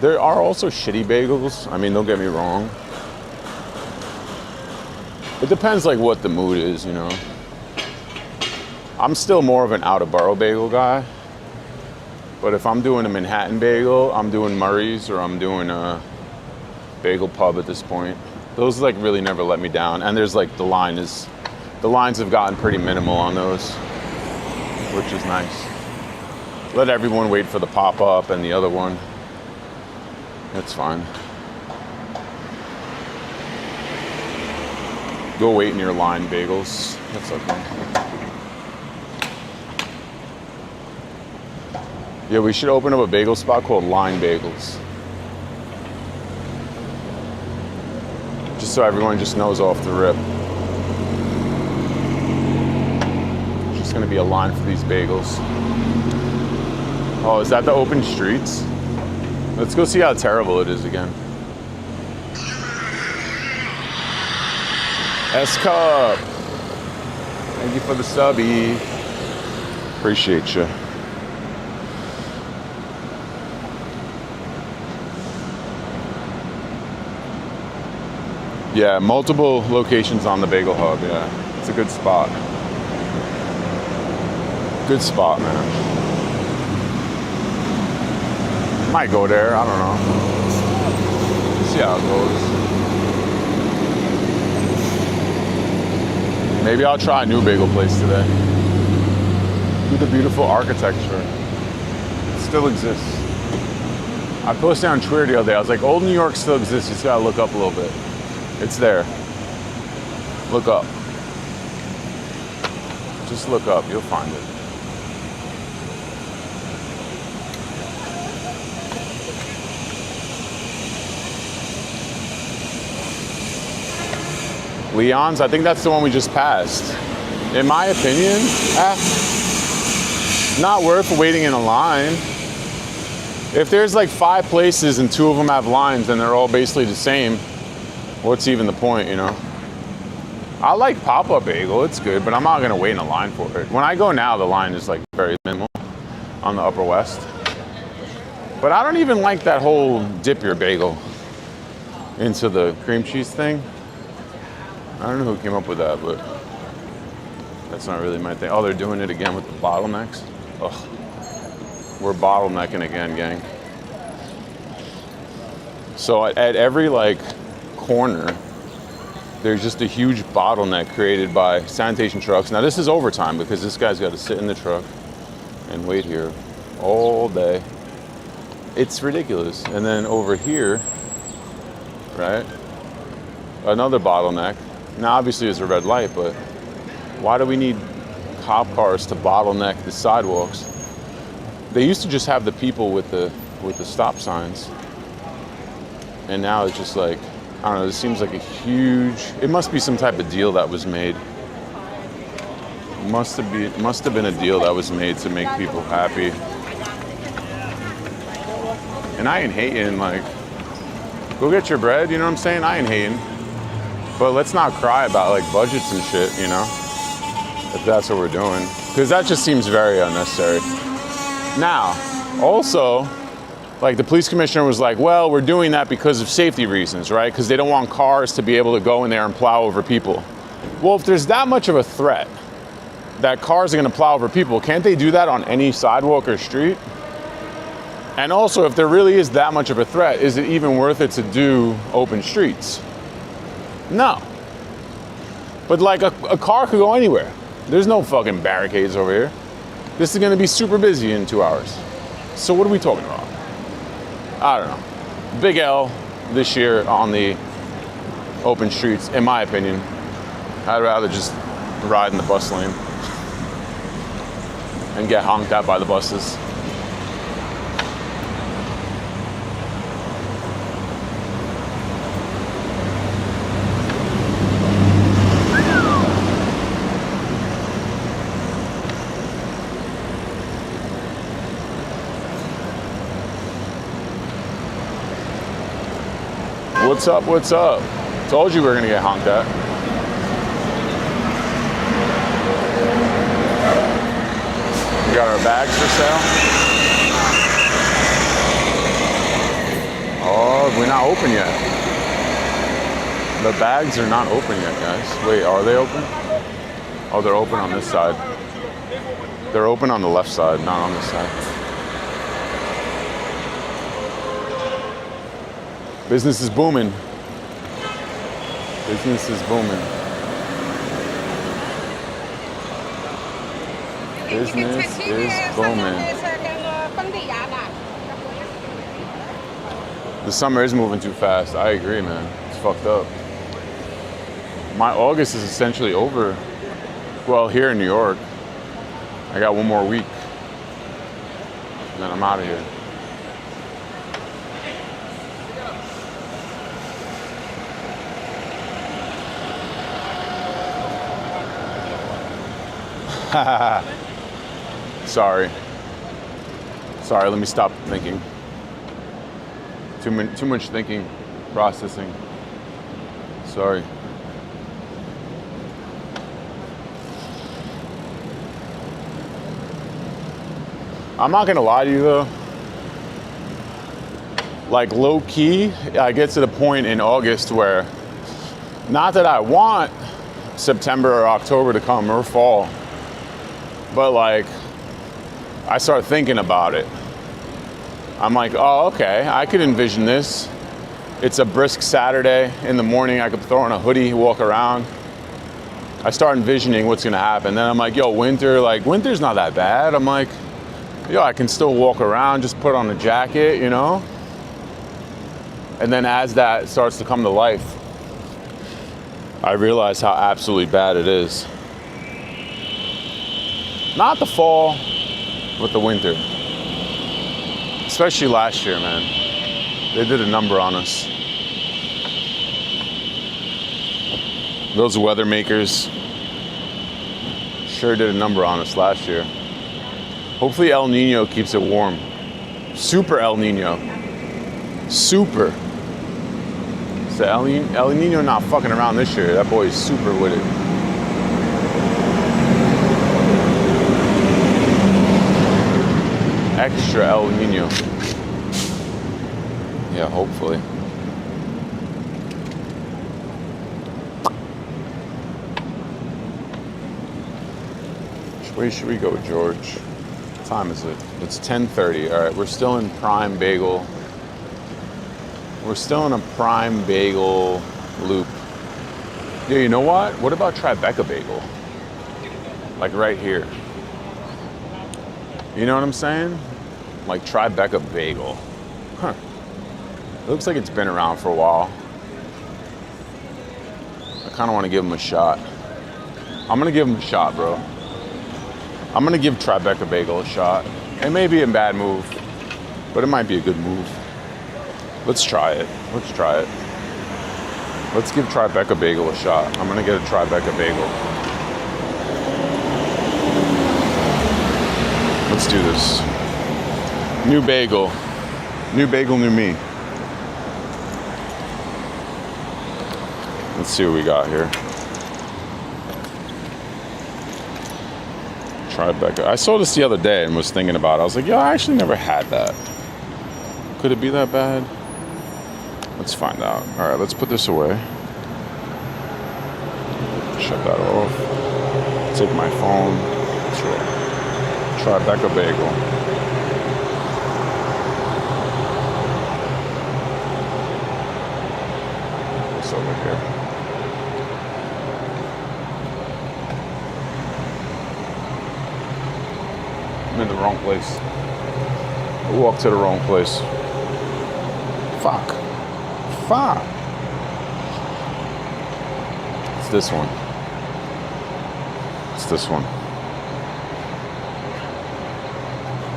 There are also shitty bagels. I mean, don't get me wrong. It depends like what the mood is, you know. I'm still more of an out-of-borough bagel guy. But if I'm doing a Manhattan bagel, I'm doing Murray's or I'm doing a Bagel Pub at this point. Those like really never let me down. And there's like the lines have gotten pretty minimal on those, which is nice. Let everyone wait for the pop-up and the other one. That's fine. Go wait in your line, bagels. That's okay. Yeah, we should open up a bagel spot called Line Bagels. Just so everyone just knows off the rip. Just gonna be a line for these bagels. Oh, is that the open streets? Let's go see how terrible it is again. S-Cup. Thank you for the subby. Appreciate you. Yeah, multiple locations on the Bagel Hub, yeah. It's a good spot. Good spot, man. Might go there, I don't know. See how it goes. Maybe I'll try a new bagel place today. Look at the beautiful architecture. It still exists. I posted on Twitter the other day, I was like, old New York still exists, you just gotta look up a little bit. It's there. Look up. Just look up, you'll find it. Leon's, I think that's the one we just passed. In my opinion, not worth waiting in a line. If there's like 5 places and 2 of them have lines and they're all basically the same, what's even the point, you know? I like Pop-Up Bagel, it's good, but I'm not gonna wait in a line for it. When I go now, the line is like very minimal on the Upper West. But I don't even like that whole dip your bagel into the cream cheese thing. I don't know who came up with that, but that's not really my thing. Oh, they're doing it again with the bottlenecks. Ugh. We're bottlenecking again, gang. So at every like corner, there's just a huge bottleneck created by sanitation trucks. Now this is overtime because this guy's got to sit in the truck and wait here all day. It's ridiculous. And then over here, right, another bottleneck. Now obviously it's a red light, but why do we need cop cars to bottleneck the sidewalks? They used to just have the people with the stop signs. And now it's just like, I don't know, this seems like a huge, it must be some type of deal that was made. Must have been a deal that was made to make people happy. And I ain't hating, like, go get your bread, you know what I'm saying? I ain't hating. But let's not cry about like budgets and shit, you know? If that's what we're doing. Because that just seems very unnecessary. Now, also, like the police commissioner was like, well, we're doing that because of safety reasons, right? Because they don't want cars to be able to go in there and plow over people. Well, if there's that much of a threat that cars are gonna plow over people, can't they do that on any sidewalk or street? And also, if there really is that much of a threat, is it even worth it to do open streets? No. But like a car could go anywhere. There's no fucking barricades over here. This is gonna be super busy in 2 hours. So what are we talking about? I don't know. Big L this year on the open streets, in my opinion. I'd rather just ride in the bus lane and get honked at by the buses. What's up, what's up? Told you we were gonna get honked at. We got our bags for sale. Oh, we're not open yet. The bags are not open yet, guys. Wait, are they open? Oh, they're open on this side. They're open on the left side, not on this side. Business is booming. Business is booming. Business is booming. The summer is moving too fast. I agree, man. It's fucked up. My August is essentially over. Well, here in New York, I got one more week. And then I'm out of here. Sorry, let me stop thinking. Too much thinking, processing. Sorry. I'm not gonna lie to you though. Like low key, I get to the point in August where, not that I want September or October to come or fall, but like, I start thinking about it. I'm like, oh, okay, I could envision this. It's a brisk Saturday in the morning. I could throw on a hoodie, walk around. I start envisioning what's gonna happen. Then I'm like, yo, winter's not that bad. I'm like, yo, I can still walk around, just put on a jacket, you know? And then as that starts to come to life, I realize how absolutely bad it is. Not the fall, but the winter. Especially last year, man. They did a number on us. Those weather makers sure did a number on us last year. Hopefully El Nino keeps it warm. Super El Nino. Super. So El Nino not fucking around this year. That boy is super with it. Extra El Nino. Yeah, hopefully. Which way should we go, George? What time is it? It's 10:30. All right, we're still in Prime Bagel. We're still in a Prime Bagel loop. Yeah, you know what? What about Tribeca Bagel? Like right here. You know what I'm saying? Like Tribeca Bagel. Huh. It looks like it's been around for a while. I kind of want to give them a shot. I'm going to give them a shot, bro. I'm going to give Tribeca Bagel a shot. It may be a bad move, but it might be a good move. Let's try it. Let's try it. Let's give Tribeca Bagel a shot. I'm going to get a Tribeca Bagel. Let's do this. New bagel. New bagel, new me. Let's see what we got here. Tribeca. I saw this the other day and was thinking about it. I was like, yo, I actually never had that. Could it be that bad? Let's find out. All right, let's put this away. Shut that off. Take my phone. Let's roll. Tribeca Bagel. What's over here? I'm in the wrong place. I walked to the wrong place. Fuck. Fuck. It's this one. It's this one.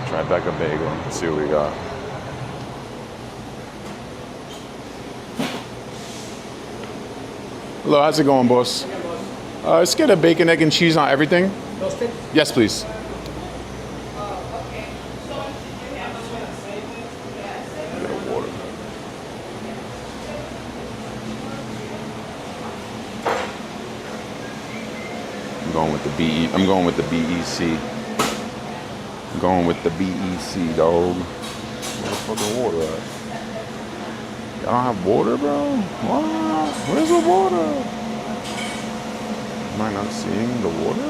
Tribeca Bagel. Let's see what we got. Hello, how's it going, boss? Let's get a bacon, egg, and cheese on everything. Toasted? Yes, please. I'm going with the BEC. I'm going with the BEC, dog. Where the fucking water at? Y'all don't have water, bro? What? Where's the water? Am I not seeing the water?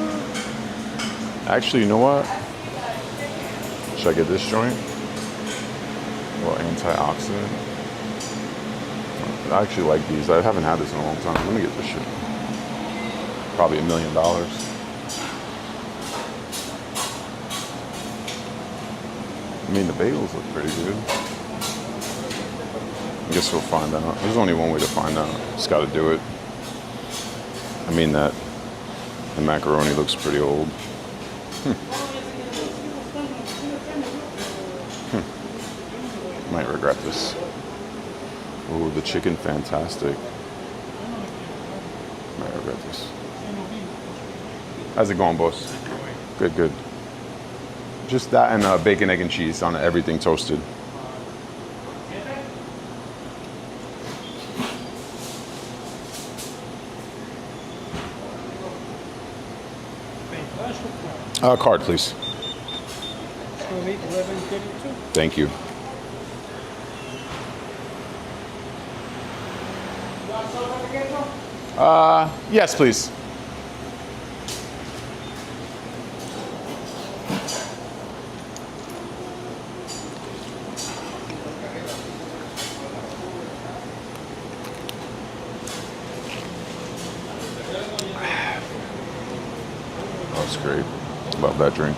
Actually, you know what? Should I get this joint? Well, antioxidant. I actually like these. I haven't had this in a long time. Let me get this shit. Probably $1 million. I mean, the bagels look pretty good. I guess we'll find out. There's only one way to find out. Just got to do it. I mean that the macaroni looks pretty old. Might regret this. Oh, the chicken, fantastic. Might regret this. How's it going, boss? Good, good. Just that and bacon, egg, and cheese on everything toasted. Card, please. Thank you. Yes, please. That's great. Love that drink.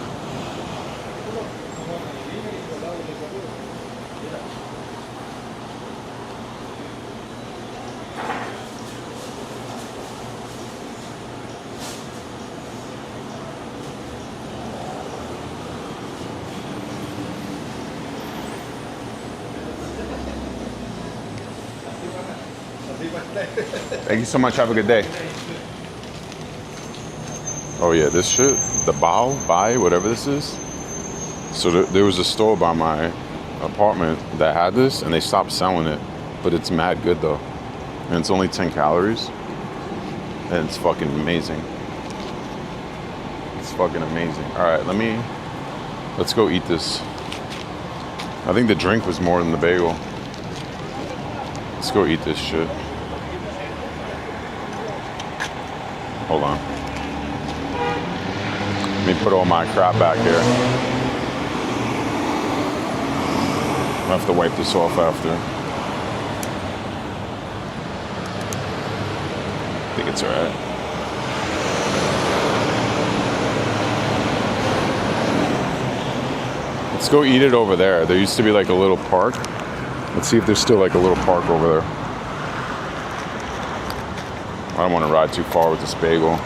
Thank you so much. Have a good day. Oh yeah, this shit, the buy, whatever this is. So there was a store by my apartment that had this, and they stopped selling it. But it's mad good though, and it's only 10 calories, and it's fucking amazing. It's fucking amazing. All right, let's go eat this. I think the drink was more than the bagel. Let's go eat this shit. Hold on. Let me put all my crap back here. I have to wipe this off after. I think it's alright. Let's go eat it over there. There used to be like a little park. Let's see if there's still like a little park over there. I don't want to ride too far with this bagel.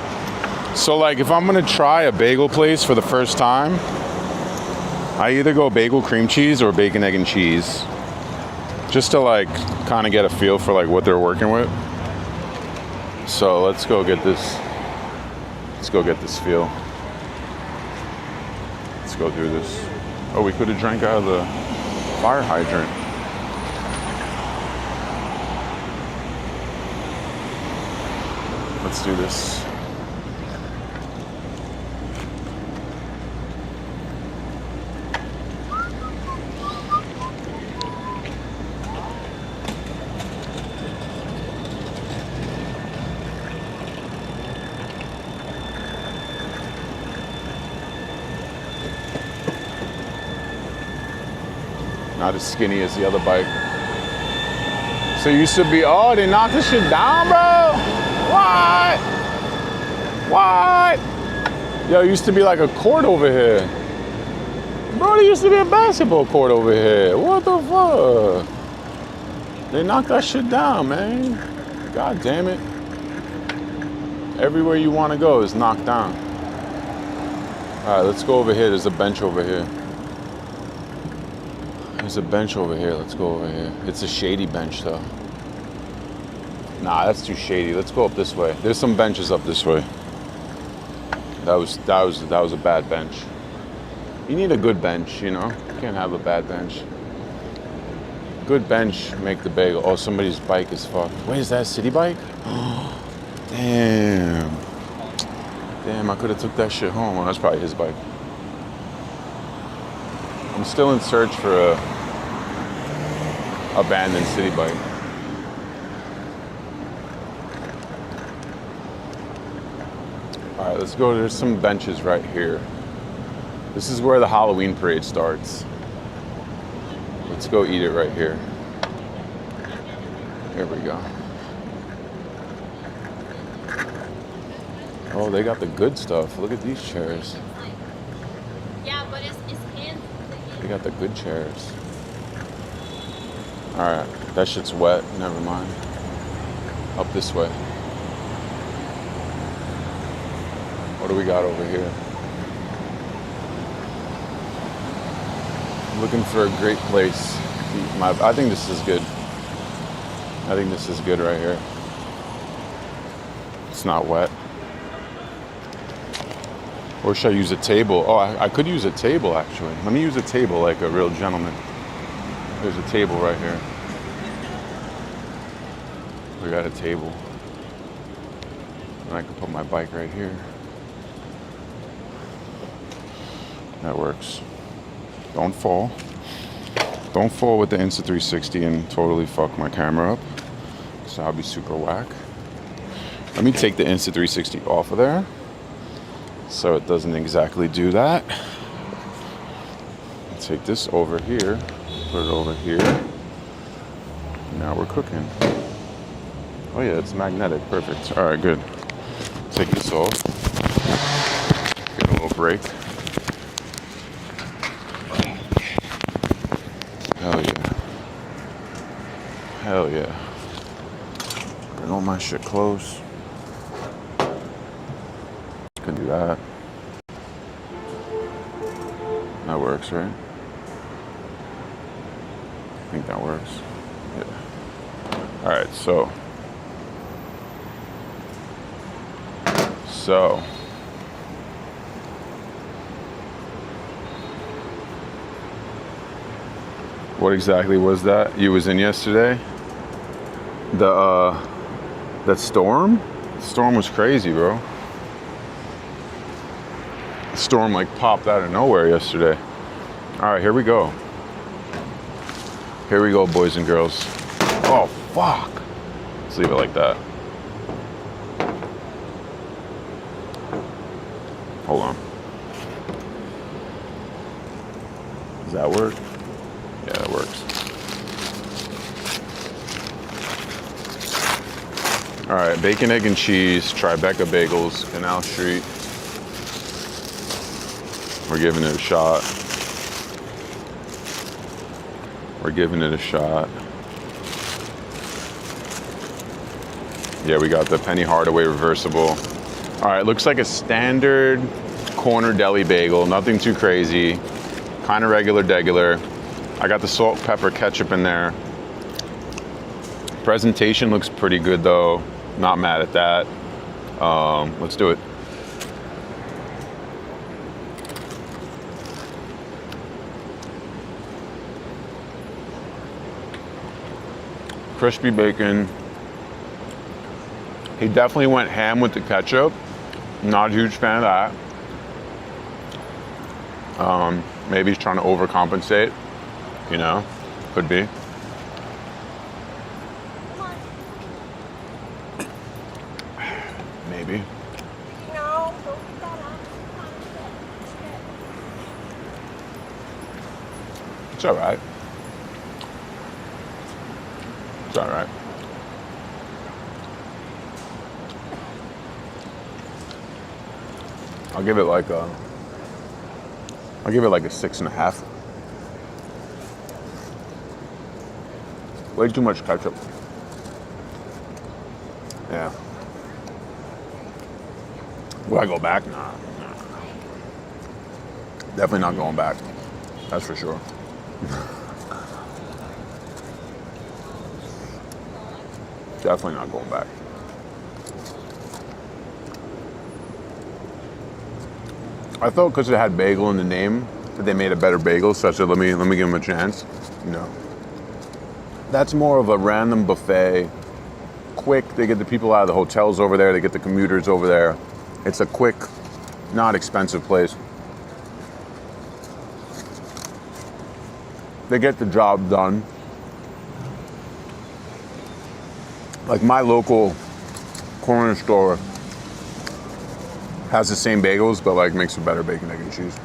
So like if I'm gonna try a bagel place for the first time, I either go bagel cream cheese or bacon, egg, and cheese. Just to like kind of get a feel for like what they're working with. So let's go get this. Let's go get this feel. Let's go do this. Oh, we could have drank out of the fire hydrant. Let's do this. Not as skinny as the other bike. So it used to be, oh, they knocked this shit down, bro? What? What? Yo, it used to be like a court over here. Bro, there used to be a basketball court over here. What the fuck? They knocked that shit down, man. God damn it. Everywhere you want to go is knocked down. All right, let's go over here. There's a bench over here. There's a bench over here. Let's go over here. It's a shady bench, though. Nah, that's too shady. Let's go up this way. There's some benches up this way. That was a bad bench. You need a good bench, you know. You can't have a bad bench. Good bench make the bagel. Oh, somebody's bike is fucked. Wait, is that a city bike? Damn. Damn, I could have took that shit home. Well, that's probably his bike. I'm still in search for a abandoned city bike. All right, let's go. There's some benches right here. This is where the Halloween parade starts. Let's go eat it right here. Here we go. Oh, they got the good stuff. Look at these chairs. Yeah, but it's hands. They got the good chairs. All right, that shit's wet. Never mind. Up this way. What do we got over here? Looking for a great place. I think this is good. I think this is good right here. It's not wet. Or should I use a table? Oh, I could use a table actually. Let me use a table like a real gentleman. There's a table right here. We got a table. And I can put my bike right here. That works. Don't fall. Don't fall with the Insta360 and totally fuck my camera up. So I'll be super whack. Let me take the Insta360 off of there. So it doesn't exactly do that. Take this over here, put it over here. Now we're cooking. Oh yeah, it's magnetic, perfect. All right, good. Take this off. Get a little break. Hell yeah. Hell yeah. Bring all my shit close. Can do that. That works, right? I think that works. Yeah. All right, so. What exactly was that you was in yesterday? That storm? The storm was crazy, bro. The storm like popped out of nowhere yesterday. All right, here we go. Here we go, boys and girls. Oh, fuck. Let's leave it like that. Hold on. Does that work? Yeah, that works. All right, bacon, egg, and cheese, Tribeca Bagels, Canal Street. We're giving it a shot. We're giving it a shot. Yeah, we got the Penny Hardaway reversible. All right, looks like a standard corner deli bagel, nothing too crazy. Kind of regular. I got the salt, pepper, ketchup in there. Presentation looks pretty good though. Not mad at that. Let's do it. Crispy bacon. He definitely went ham with the ketchup. Not a huge fan of that. Maybe he's trying to overcompensate. You know, could be. Maybe. No, don't put that on. It's all right. It's all right. I'll give it like a 6.5. Way too much ketchup. Yeah. Will I go back? Nah. Definitely not going back. That's for sure. Definitely not going back. I thought because it had bagel in the name that they made a better bagel, so I said, let me give them a chance. No. That's more of a random buffet. Quick, they get the people out of the hotels over there, they get the commuters over there. It's a quick, not expensive place. They get the job done. Like my local corner store has the same bagels, but like makes a better bacon, egg, and cheese.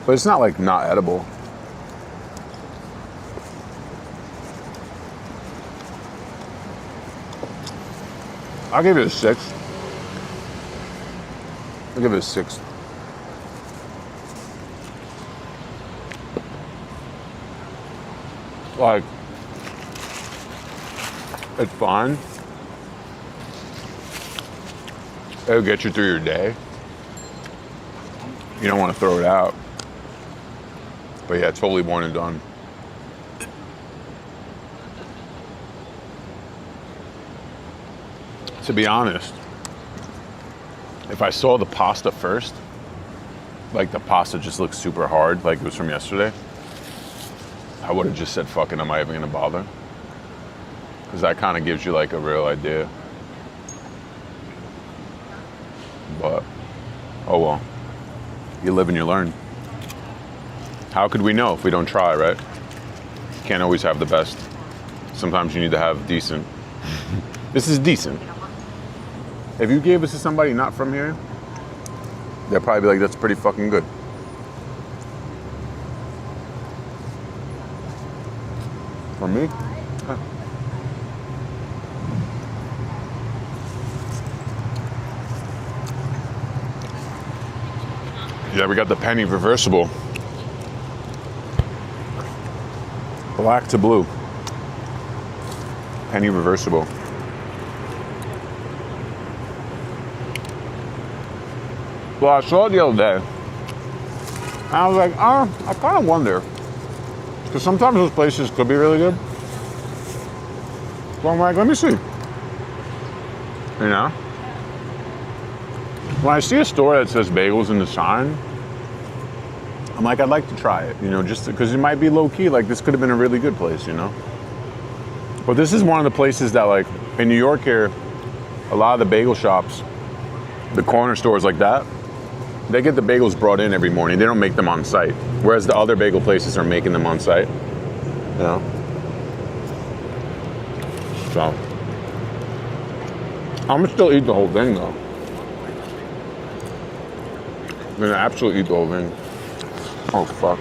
But it's not like not edible. I'll give it a 6. I'll give it a 6. Like, it's fine. It'll get you through your day. You don't want to throw it out. But yeah, totally one and done. To be honest, if I saw the pasta first, like the pasta just looks super hard, like it was from yesterday, I would have just said, fuck it, I'm not even gonna bother. Because that kind of gives you like a real idea. But, oh well. You live and you learn. How could we know if we don't try, right? Can't always have the best. Sometimes you need to have decent. This is decent. If you gave this to somebody not from here, they'll probably be like, that's pretty fucking good. For me? Huh. Yeah, we got the penny reversible. Black to blue. Penny reversible. Well, I saw it the other day. And I was like, I kind of wonder. Because sometimes those places could be really good. So I'm like, let me see. You know? When I see a store that says bagels in the sign, I'm like, I'd like to try it, you know, just because it might be low key. Like, this could have been a really good place, you know? But this is one of the places that, like, in New York here, a lot of the bagel shops, the corner stores like that, they get the bagels brought in every morning. They don't make them on site. Whereas the other bagel places are making them on site, you know? So I'm gonna still eat the whole thing though. I'm gonna absolutely eat the whole thing. Oh fuck.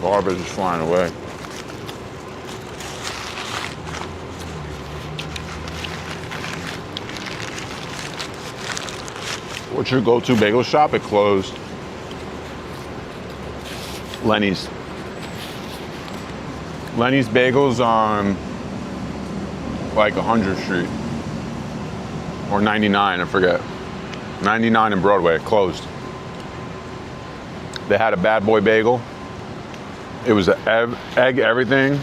Garbage is flying away. What's your go-to bagel shop? It closed. Lenny's. Lenny's Bagels on like 100th Street. Or 99, I forget. 99 and Broadway, closed. They had a bad boy bagel. It was an egg everything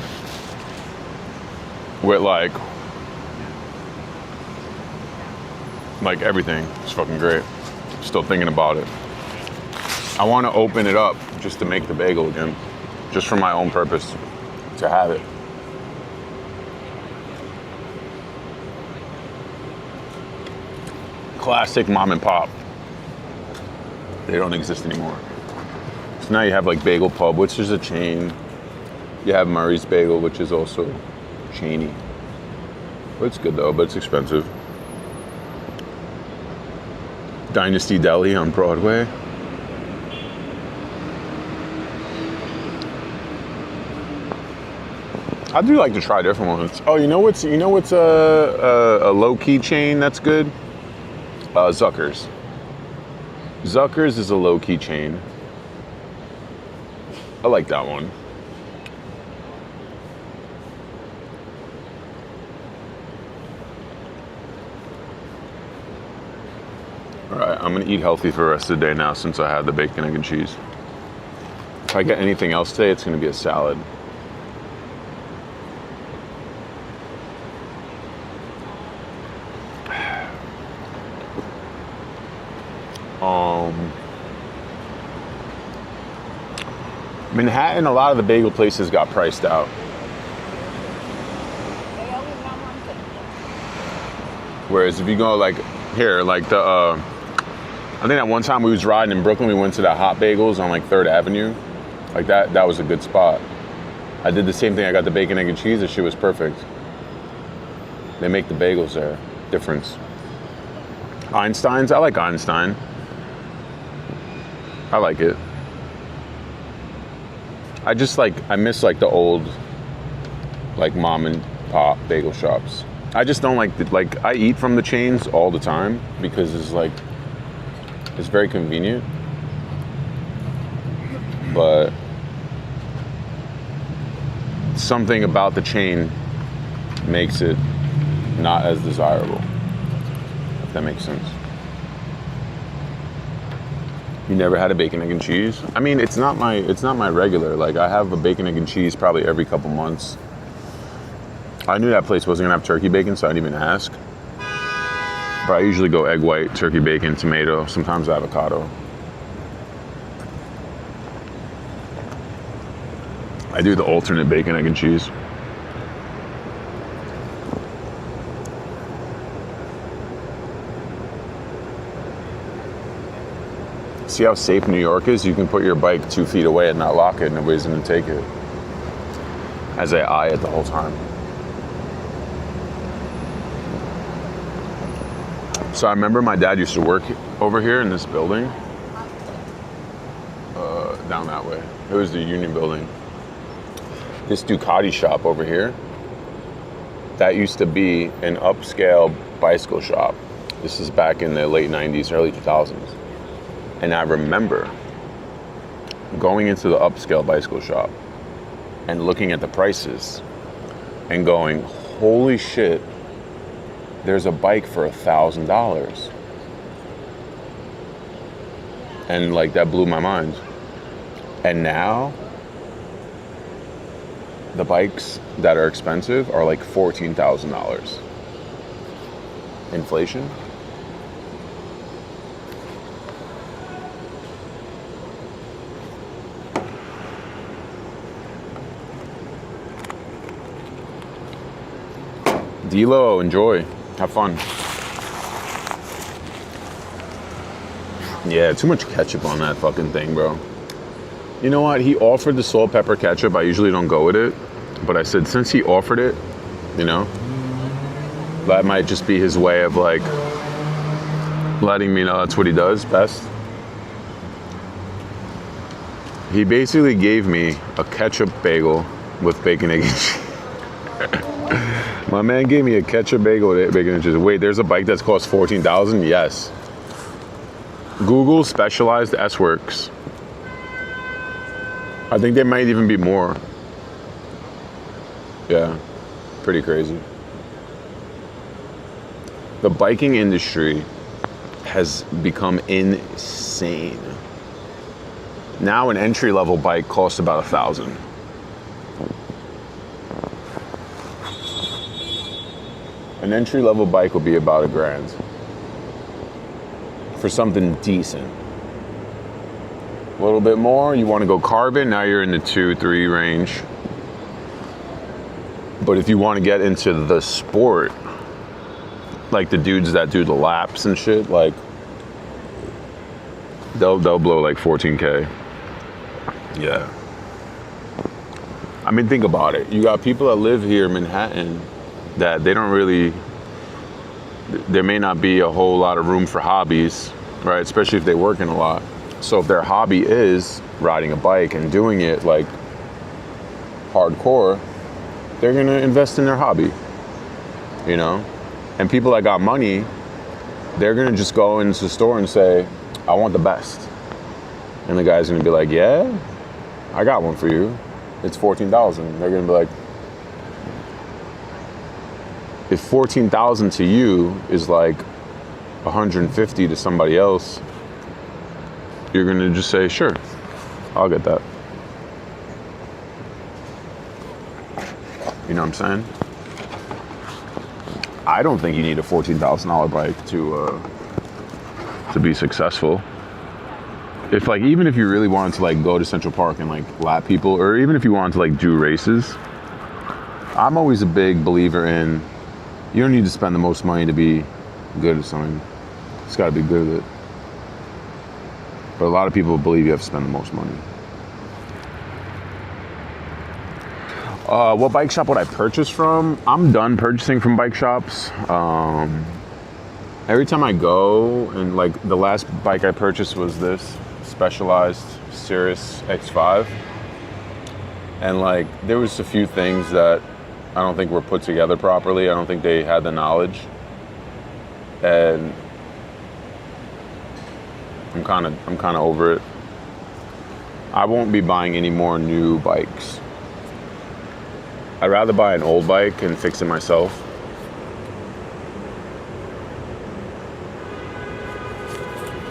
with like everything. It's fucking great. Still thinking about it. I want to open it up just to make the bagel again, just for my own purpose, to have it. Classic mom and pop. They don't exist anymore. So now you have like Bagel Pub, which is a chain. You have Murray's Bagel, which is also chainy. But it's good though, but it's expensive. Dynasty Deli on Broadway. I do like to try different ones. Oh, you know what's a low-key chain that's good? Zucker's. Zucker's is a low-key chain. I like that one. All right, I'm gonna eat healthy for the rest of the day now since I had the bacon, egg, and cheese. If I get anything else today, it's gonna be a salad. Manhattan, a lot of the bagel places got priced out. Whereas if you go like here, like the, I think that one time we was riding in Brooklyn, we went to the Hot Bagels on like 3rd Avenue. Like that was a good spot. I did the same thing. I got the bacon, egg, and cheese. The shit was perfect. They make the bagels there. Difference. Einstein's, I like Einstein. I like it. I miss like the old, like mom and pop bagel shops. I just don't like I eat from the chains all the time because it's very convenient. But something about the chain makes it not as desirable, if that makes sense. You never had a bacon, egg, and cheese? I mean, it's not my regular. Like, I have a bacon, egg, and cheese probably every couple months. I knew that place wasn't gonna have turkey bacon, so I didn't even ask. But I usually go egg white, turkey bacon, tomato, sometimes avocado. I do the alternate bacon, egg, and cheese. See how safe New York is? You can put your bike 2 feet away and not lock it, and nobody's gonna take it. As I eye it the whole time. So I remember my dad used to work over here in this building. Down that way. It was the Union Building. This Ducati shop over here, that used to be an upscale bicycle shop. This is back in the late 90s, early 2000s. And I remember going into the upscale bicycle shop and looking at the prices and going, holy shit, there's a bike for $1,000. And like, that blew my mind. And now, the bikes that are expensive are like $14,000. Inflation? D-Lo, enjoy. Have fun. Yeah, too much ketchup on that fucking thing, bro. You know what? He offered the salt, pepper, ketchup. I usually don't go with it. But I said, since he offered it, you know, that might just be his way of like letting me know that's what he does best. He basically gave me a ketchup bagel with bacon, egg, and cheese. My man gave me a ketchup bagel with bacon and cheese. Wait, there's a bike that's cost $14,000? Yes. Google Specialized S-Works. I think they might even be more. Yeah, pretty crazy. The biking industry has become insane. Now an entry-level bike costs about $1,000. An entry-level bike will be about $1,000 for something decent. A little bit more, you want to go carbon, now you're in the 2-3 range. But if you want to get into the sport, like the dudes that do the laps and shit, like they'll blow like 14K. Yeah. I mean, think about it. You got people that live here in Manhattan that they don't really, there may not be a whole lot of room for hobbies, right? Especially if they work in a lot. So if their hobby is riding a bike and doing it like hardcore, they're gonna invest in their hobby, you know? And people that got money, they're gonna just go into the store and say, I want the best. And the guy's gonna be like, yeah, I got one for you. It's $14,000. They're gonna be like, if $14,000 to you is like $150 to somebody else, you're gonna just say, sure, I'll get that. You know what I'm saying? I don't think you need a $14,000 bike to be successful. If like, even if you really wanted to like go to Central Park and like lap people, or even if you wanted to like do races, I'm always a big believer in, you don't need to spend the most money to be good at something. It's gotta be good at it. But a lot of people believe you have to spend the most money. What bike shop would I purchase from? I'm done purchasing from bike shops. Every time I go, and like the last bike I purchased was this Specialized Cirrus X5. And like, there was a few things that I don't think were put together properly. I don't think they had the knowledge. And I'm kind of over it. I won't be buying any more new bikes. I'd rather buy an old bike and fix it myself.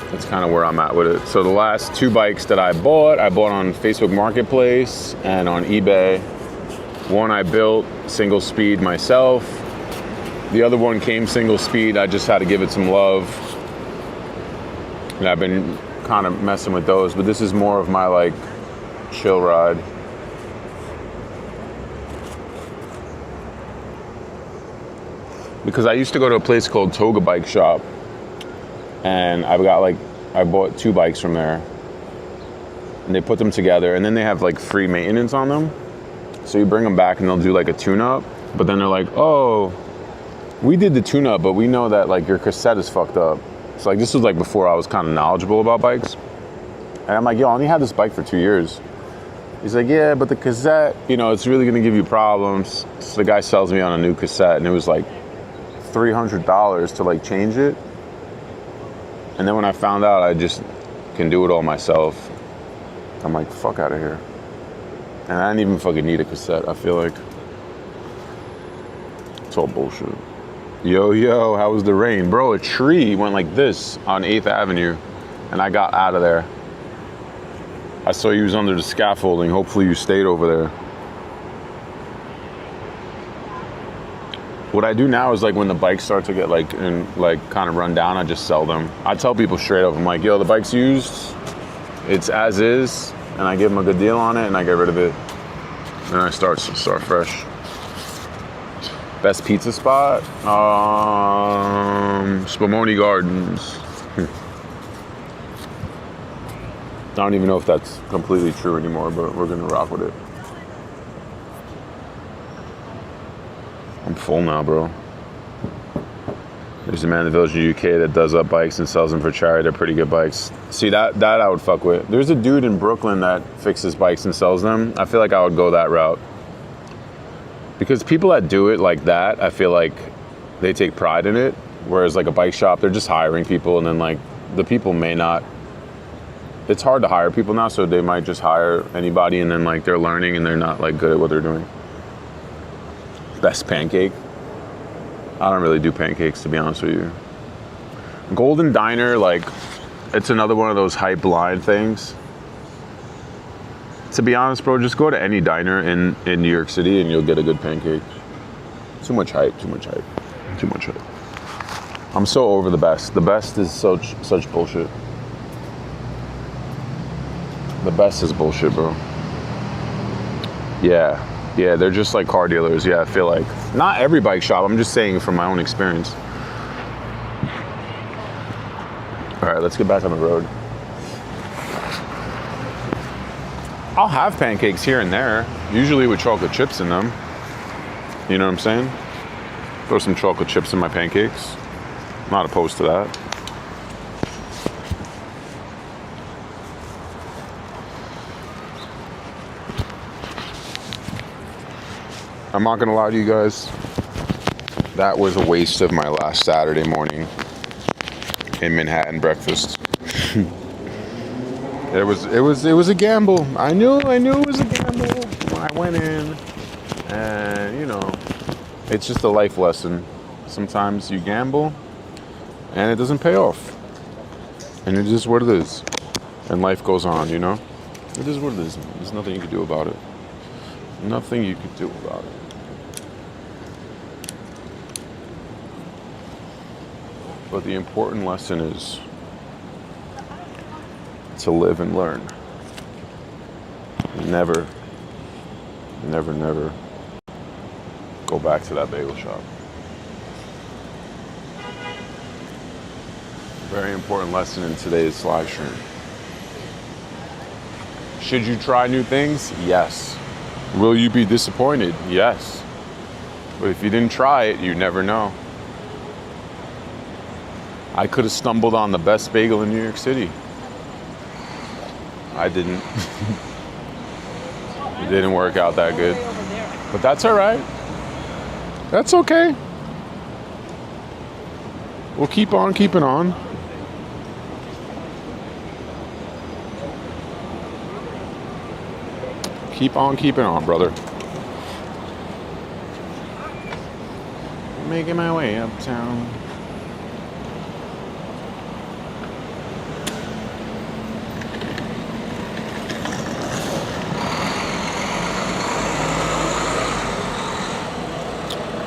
That's kind of where I'm at with it. So the last two bikes that I bought on Facebook Marketplace and on eBay. One I built single speed myself. The other one came single speed. I just had to give it some love. And I've been kind of messing with those, but this is more of my like chill ride. Because I used to go to a place called Toga Bike Shop, and I bought two bikes from there, and they put them together, and then they have like free maintenance on them. So you bring them back and they'll do like a tune-up, but then they're like, oh, we did the tune-up, but we know that like your cassette is fucked up. So like, this was like before I was kind of knowledgeable about bikes. And I'm like, yo, I only had this bike for 2 years. He's like, yeah, but the cassette, you know, it's really gonna give you problems. So the guy sells me on a new cassette, and it was like $300 to like change it. And then when I found out I just can do it all myself, I'm like, fuck out of here. And I didn't even fucking need a cassette, I feel like. It's all bullshit. Yo, how was the rain? Bro, a tree went like this on 8th Avenue, and I got out of there. I saw you was under the scaffolding. Hopefully you stayed over there. What I do now is like when the bikes start to get like kind of run down, I just sell them. I tell people straight up, I'm like, yo, the bike's used, it's as is, and I give them a good deal on it, and I get rid of it, and I start fresh. Best pizza spot? Spumoni Gardens. I don't even know if that's completely true anymore, but we're gonna rock with it. I'm full now, bro. There's a man in the village in the UK that does up bikes and sells them for charity. They're pretty good bikes. See, that I would fuck with. There's a dude in Brooklyn that fixes bikes and sells them. I feel like I would go that route. Because people that do it like that, I feel like they take pride in it. Whereas like a bike shop, they're just hiring people, and then like the people may not. It's hard to hire people now, so they might just hire anybody, and then like they're learning and they're not like good at what they're doing. Best pancake. I don't really do pancakes, to be honest with you. Golden Diner, like, it's another one of those hype line things. To be honest, bro, just go to any diner in New York City and you'll get a good pancake. Too much hype, too much hype, too much hype. I'm so over the best. The best is such bullshit. The best is bullshit, bro. Yeah, they're just like car dealers. Yeah, I feel like. Not every bike shop, I'm just saying from my own experience. All right, let's get back on the road. I'll have pancakes here and there, usually with chocolate chips in them. You know what I'm saying? Throw some chocolate chips in my pancakes. I'm not opposed to that. I'm not gonna lie to you guys. That was a waste of my last Saturday morning in Manhattan breakfast. It was a gamble. I knew it was a gamble when I went in, and you know, it's just a life lesson. Sometimes you gamble, and it doesn't pay off, and it is what it is, and life goes on. You know, it is what it is. There's nothing you can do about it. Nothing you could do about it. But the important lesson is to live and learn. Never go back to that bagel shop. Very important lesson in today's live stream. Should you try new things? Yes. Will you be disappointed? Yes. But if you didn't try it, you never know. I could have stumbled on the best bagel in New York City. I didn't. It didn't work out that good. But that's all right. That's okay. We'll keep on keeping on. Keep on keeping on, brother. Making my way uptown.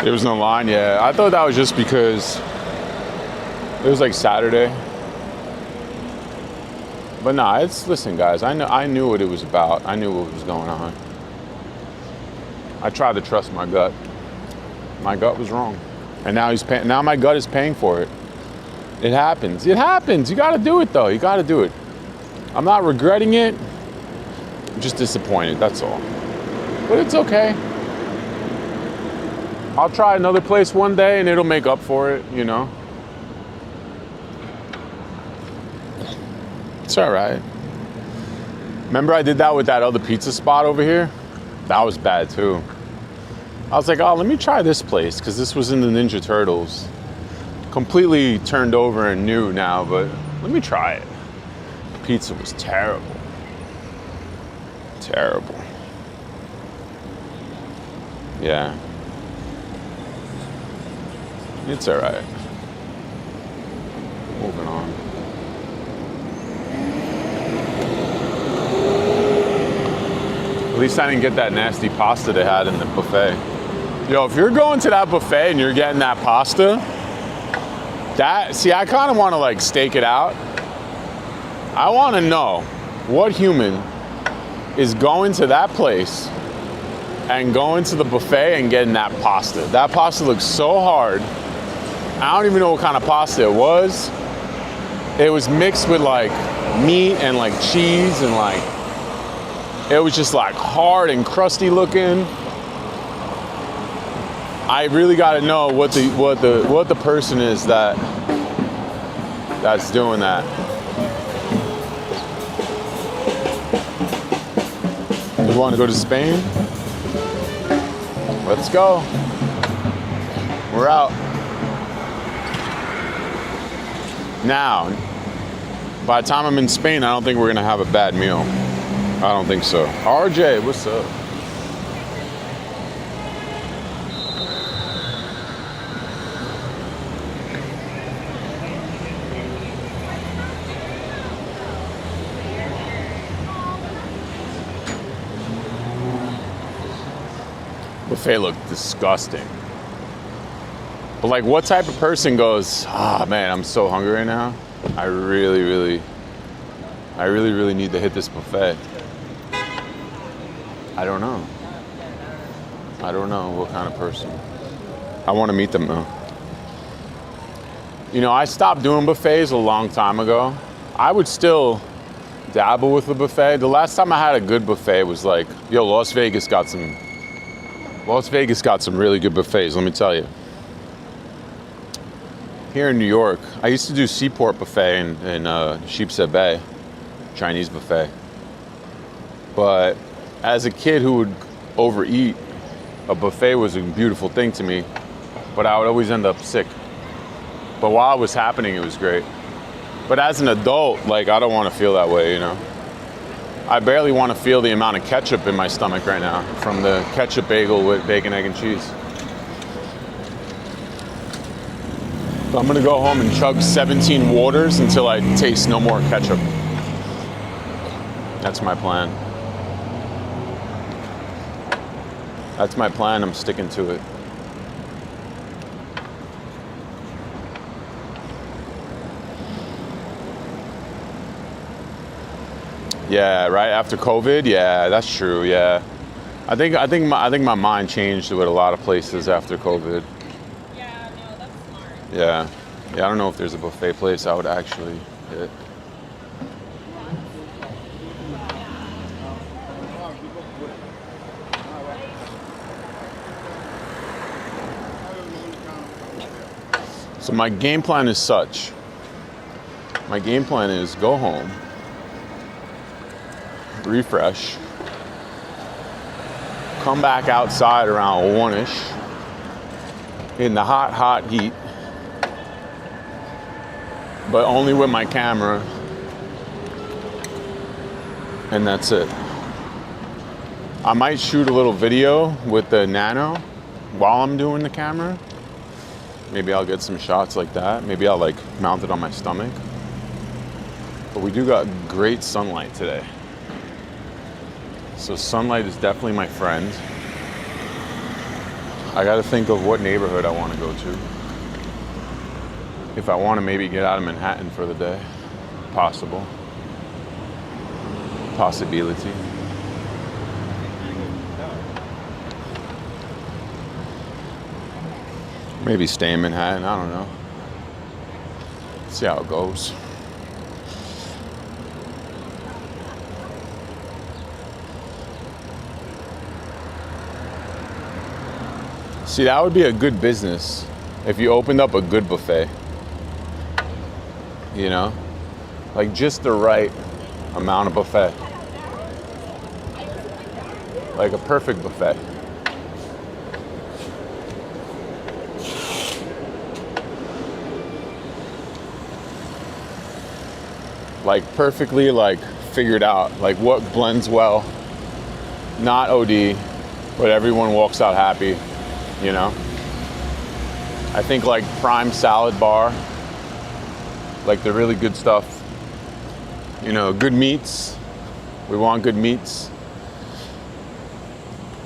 There was no line, yeah. I thought that was just because it was like Saturday. But nah, listen guys, I knew what it was about. I knew what was going on. I tried to trust my gut. My gut was wrong. And now my gut is paying for it. It happens. It happens. You gotta do it though. You gotta do it. I'm not regretting it. I'm just disappointed, that's all. But it's okay. I'll try another place one day and it'll make up for it, you know? It's all right. Remember I did that with that other pizza spot over here? That was bad too. I was like, oh, let me try this place because this was in the Ninja Turtles. Completely turned over and new now, but let me try it. The pizza was terrible. Terrible. Yeah. It's all right. Moving on. At least I didn't get that nasty pasta they had in the buffet. Yo, if you're going to that buffet and you're getting that pasta, I kind of want to like stake it out. I want to know what human is going to that place and going to the buffet and getting that pasta. That pasta looks so hard. I don't even know what kind of pasta it was, it was mixed with like meat and like cheese and like, it was just like hard and crusty looking. I really got to know what the person is that's doing that. You want to go to Spain? Let's go. We're out. Now, by the time I'm in Spain, I don't think we're gonna have a bad meal. I don't think so. RJ, what's up? Buffet looked disgusting. But like, what type of person goes, ah, man, I'm so hungry right now. I really need to hit this buffet. I don't know. I don't know what kind of person. I want to meet them though. You know, I stopped doing buffets a long time ago. I would still dabble with a buffet. The last time I had a good buffet was like, yo, Las Vegas got some really good buffets, let me tell you. Here in New York, I used to do Seaport Buffet in Sheepshead Bay, Chinese buffet. But as a kid who would overeat, a buffet was a beautiful thing to me, but I would always end up sick. But while it was happening, it was great. But as an adult, like, I don't want to feel that way, you know? I barely want to feel the amount of ketchup in my stomach right now from the ketchup bagel with bacon, egg, and cheese. So I'm gonna go home and chug 17 waters until I taste no more ketchup. That's my plan. That's my plan, I'm sticking to it. Yeah, right after COVID, yeah, that's true, yeah. I think my mind changed with a lot of places after COVID. Yeah, I don't know if there's a buffet place I would actually hit. So my game plan is such. My game plan is go home, refresh, come back outside around 1-ish in the hot heat, but only with my camera, and that's it. I might shoot a little video with the Nano while I'm doing the camera. Maybe I'll get some shots like that. Maybe I'll like mount it on my stomach. But we do got great sunlight today. So sunlight is definitely my friend. I gotta think of what neighborhood I wanna go to. If I want to maybe get out of Manhattan for the day. Possible. Possibility. Maybe stay in Manhattan, I don't know. See how it goes. See, that would be a good business if you opened up a good buffet. You know, like just the right amount of buffet, like a perfect buffet. Like perfectly like figured out, like what blends well, not OD, but everyone walks out happy, you know? I think like prime salad bar, like the really good stuff, you know, good meats. We want good meats.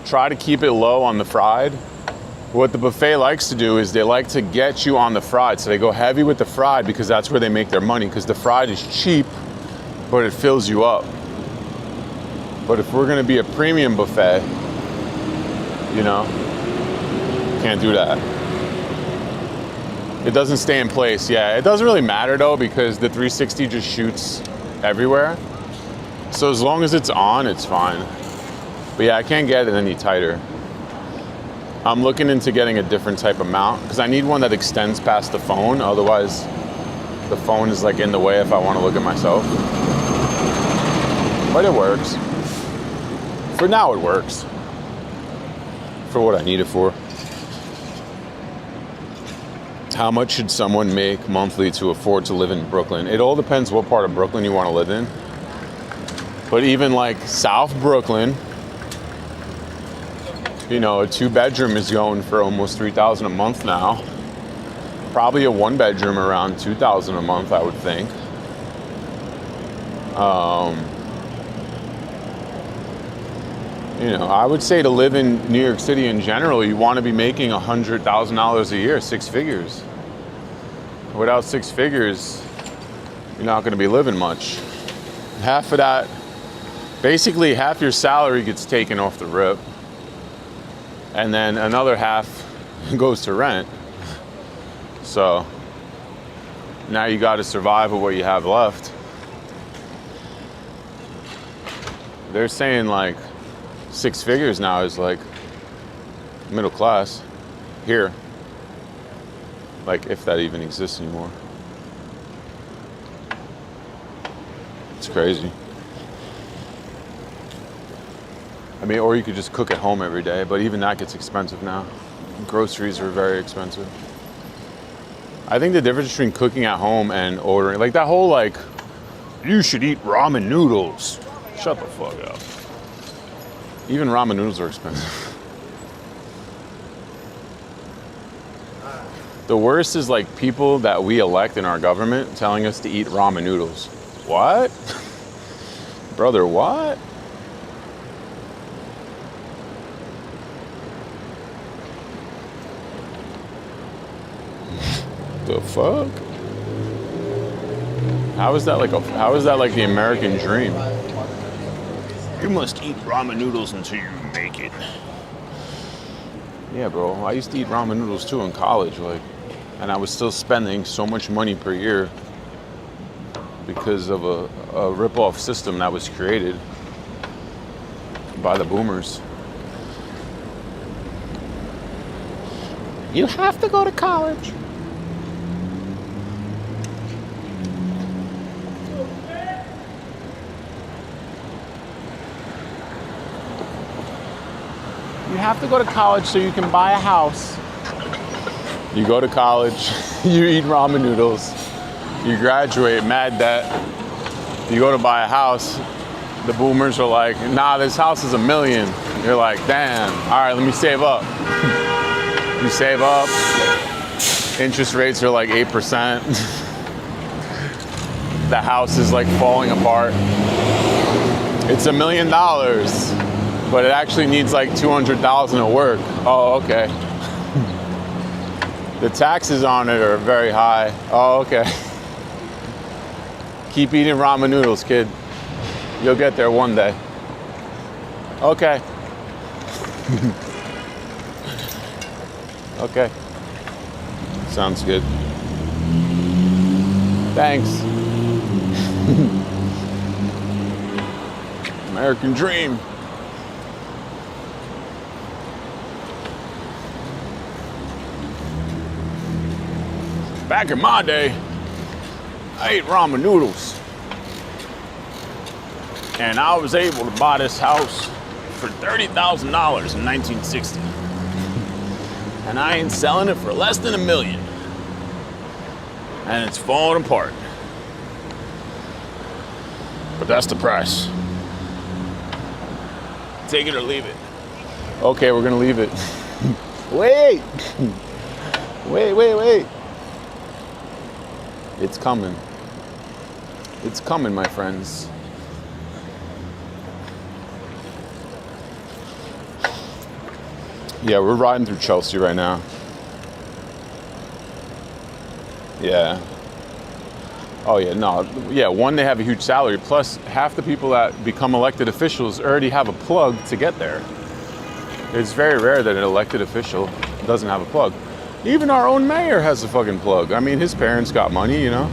Try to keep it low on the fried. What the buffet likes to do is they like to get you on the fried. So they go heavy with the fried because that's where they make their money, because the fried is cheap, but it fills you up. But if we're gonna be a premium buffet, you know, can't do that. It doesn't stay in place. Yeah, it doesn't really matter though because the 360 just shoots everywhere. So as long as it's on, it's fine. But yeah, I can't get it any tighter. I'm looking into getting a different type of mount because I need one that extends past the phone. Otherwise, the phone is like in the way if I want to look at myself. But it works. For now, it works. For what I need it for. How much should someone make monthly to afford to live in Brooklyn? It all depends what part of Brooklyn you want to live in. But even like South Brooklyn, you know, a 2-bedroom is going for almost $3,000 a month now. Probably a 1-bedroom around $2,000 a month, I would think. You know, I would say to live in New York City in general, you want to be making $100,000 a year, 6 figures. Without 6 figures, you're not going to be living much. Half of that, basically half your salary gets taken off the rip. And then another half goes to rent. So now you got to survive with what you have left. They're saying like 6 figures now is like middle class here. Like if that even exists anymore. It's crazy. I mean, or you could just cook at home every day, but even that gets expensive now. Groceries are very expensive. I think the difference between cooking at home and ordering, like that whole like, you should eat ramen noodles. Shut the fuck up. Even ramen noodles are expensive. The worst is like people that we elect in our government telling us to eat ramen noodles. What? Brother, what? The fuck? How is that like the American dream? You must eat ramen noodles until you make it. Yeah, bro. I used to eat ramen noodles too in college, like, and I was still spending so much money per year because of a rip-off system that was created by the boomers. You have to go to college. You have to go to college so you can buy a house. You go to college, you eat ramen noodles, you graduate, mad debt. You go to buy a house, the boomers are like, nah, this house is $1 million. You're like, damn, all right, let me save up. You save up, interest rates are like 8%. The house is like falling apart. It's $1 million. But it actually needs like $200,000 to work. Oh, okay. The taxes on it are very high. Oh, okay. Keep eating ramen noodles, kid. You'll get there one day. Okay. Okay. Sounds good. Thanks. American dream. Back in my day, I ate ramen noodles. And I was able to buy this house for $30,000 in 1960. And I ain't selling it for less than $1 million. And it's falling apart. But that's the price. Take it or leave it. Okay, we're gonna leave it. Wait! Wait. It's coming. It's coming, my friends. Yeah, we're riding through Chelsea right now. Yeah. Oh yeah, no. Yeah, one, they have a huge salary. Plus, half the people that become elected officials already have a plug to get there. It's very rare that an elected official doesn't have a plug. Even our own mayor has a fucking plug. I mean, his parents got money, you know?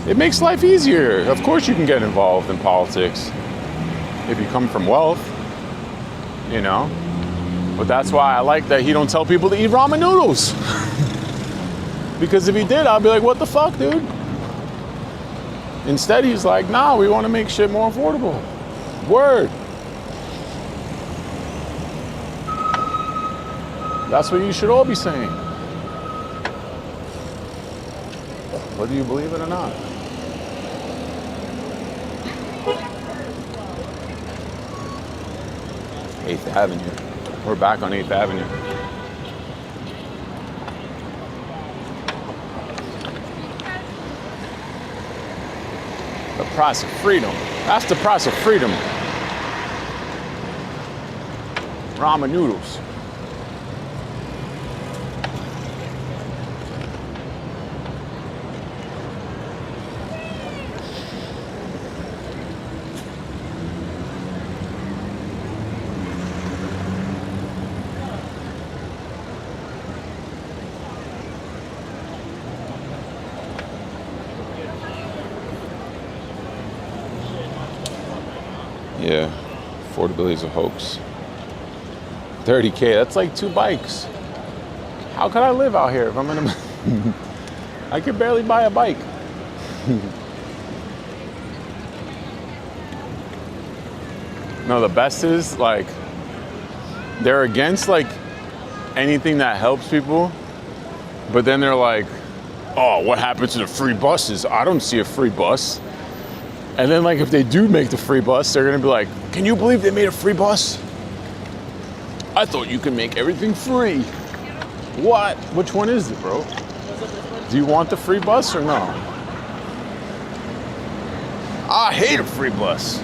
It makes life easier. Of course you can get involved in politics if you come from wealth, you know? But that's why I like that he don't tell people to eat ramen noodles. Because if he did, I'd be like, what the fuck, dude? Instead, he's like, nah, we want to make shit more affordable. Word. That's what you should all be saying. Whether you believe it or not. Eighth Avenue. We're back on 8th Avenue. The price of freedom. That's the price of freedom. Ramen noodles. Yeah, affordability is a hoax. 30K, that's like 2 bikes. How could I live out here if I'm in a... I could barely buy a bike. No, the best is like, they're against like anything that helps people, but then they're like, oh, what happened to the free buses? I don't see a free bus. And then like if they do make the free bus, they're gonna be like, can you believe they made a free bus? I thought you could make everything free. What? Which one is it, bro? Do you want the free bus or no? I hate a free bus.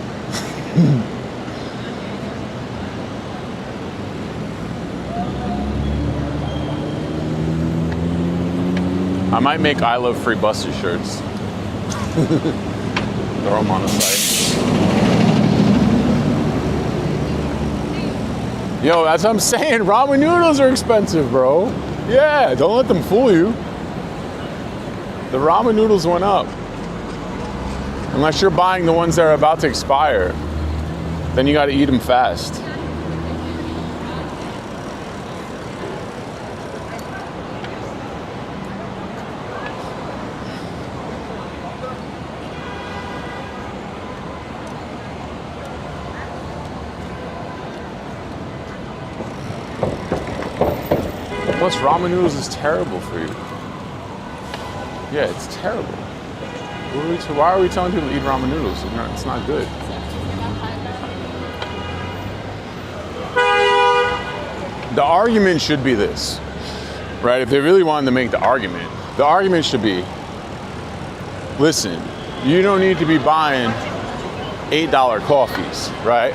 I might make I love free buses shirts. Throw them on the site. Yo, that's what I'm saying. Ramen noodles are expensive, bro. Yeah, don't let them fool you. The ramen noodles went up. Unless you're buying the ones that are about to expire, then you got to eat them fast. Plus, ramen noodles is terrible for you. Yeah, it's terrible. Why are we telling people to eat ramen noodles? It's not good. The argument should be this, right? If they really wanted to make the argument should be, listen, you don't need to be buying $8 coffees, right?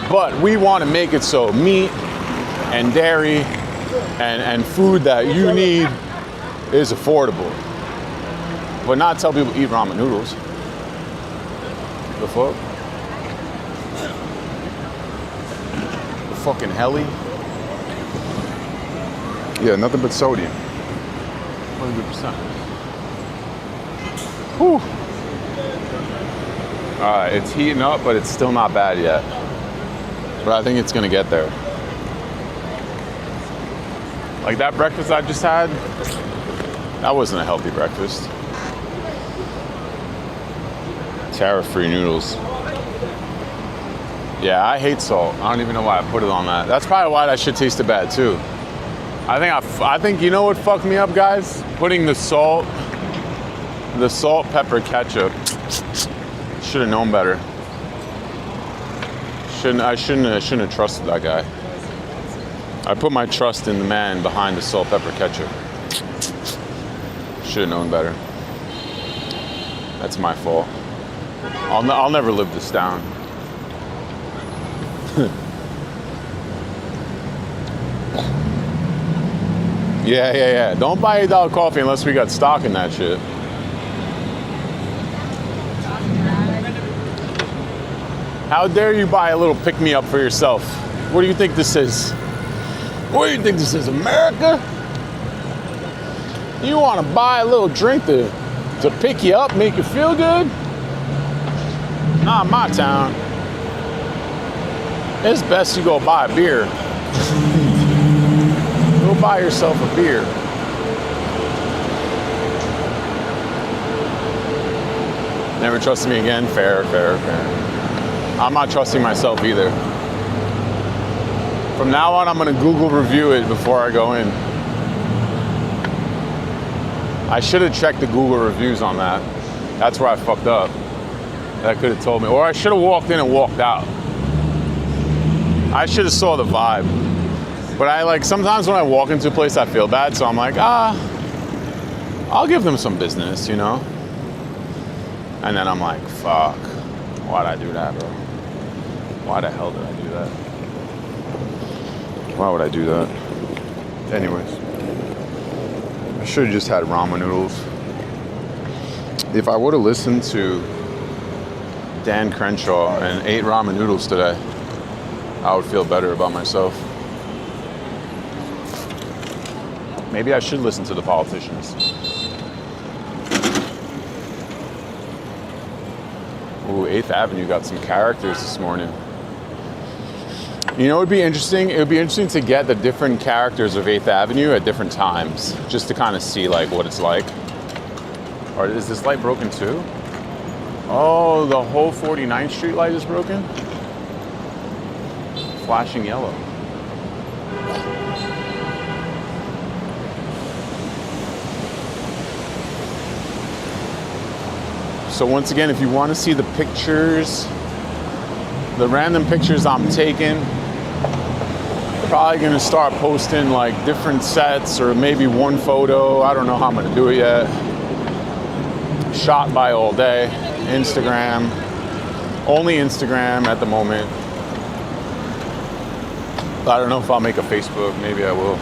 But we want to make it so meat and dairy and food that you need is affordable. But not tell people to eat ramen noodles. The fuck? The fucking heli? Yeah, nothing but sodium. 100%. Whew. It's heating up, but it's still not bad yet. But I think it's gonna get there. Like that breakfast I just had, that wasn't a healthy breakfast. Tariff-free noodles. Yeah, I hate salt. I don't even know why I put it on that. That's probably why that shit tasted bad too. I think you know what fucked me up, guys? Putting the salt pepper ketchup. Should have known better. I shouldn't have trusted that guy. I put my trust in the man behind the salt pepper ketchup. Should have known better. That's my fault. I'll never live this down. Yeah. Don't buy $8 coffee unless we got stock in that shit. How dare you buy a little pick-me-up for yourself? What do you think this is? What do you think this is, America? You want to buy a little drink to pick you up, make you feel good? Not in my town. It's best you go buy a beer. Go buy yourself a beer. Never trusted me again. Fair. I'm not trusting myself either. From now on, I'm going to Google review it before I go in. I should have checked the Google reviews on that. That's where I fucked up. That could have told me. Or I should have walked in and walked out. I should have saw the vibe. But sometimes when I walk into a place, I feel bad. So I'm like, I'll give them some business, you know? And then I'm like, fuck, why'd I do that, bro? Why the hell did I do that? Why would I do that? Anyways, I should have just had ramen noodles. If I would have listened to Dan Crenshaw and ate ramen noodles today, I would feel better about myself. Maybe I should listen to the politicians. Ooh, 8th Avenue got some characters this morning. You know, it would be interesting. It would be interesting to get the different characters of 8th Avenue at different times, just to kind of see like what it's like. Or is this light broken too? Oh, the whole 49th Street light is broken? Flashing yellow. So once again, if you want to see the pictures, the random pictures I'm taking, probably going to start posting like different sets or maybe one photo. I don't know how I'm going to do it yet. Shot by all day. Instagram. Only Instagram at the moment. I don't know if I'll make a Facebook. Maybe I will.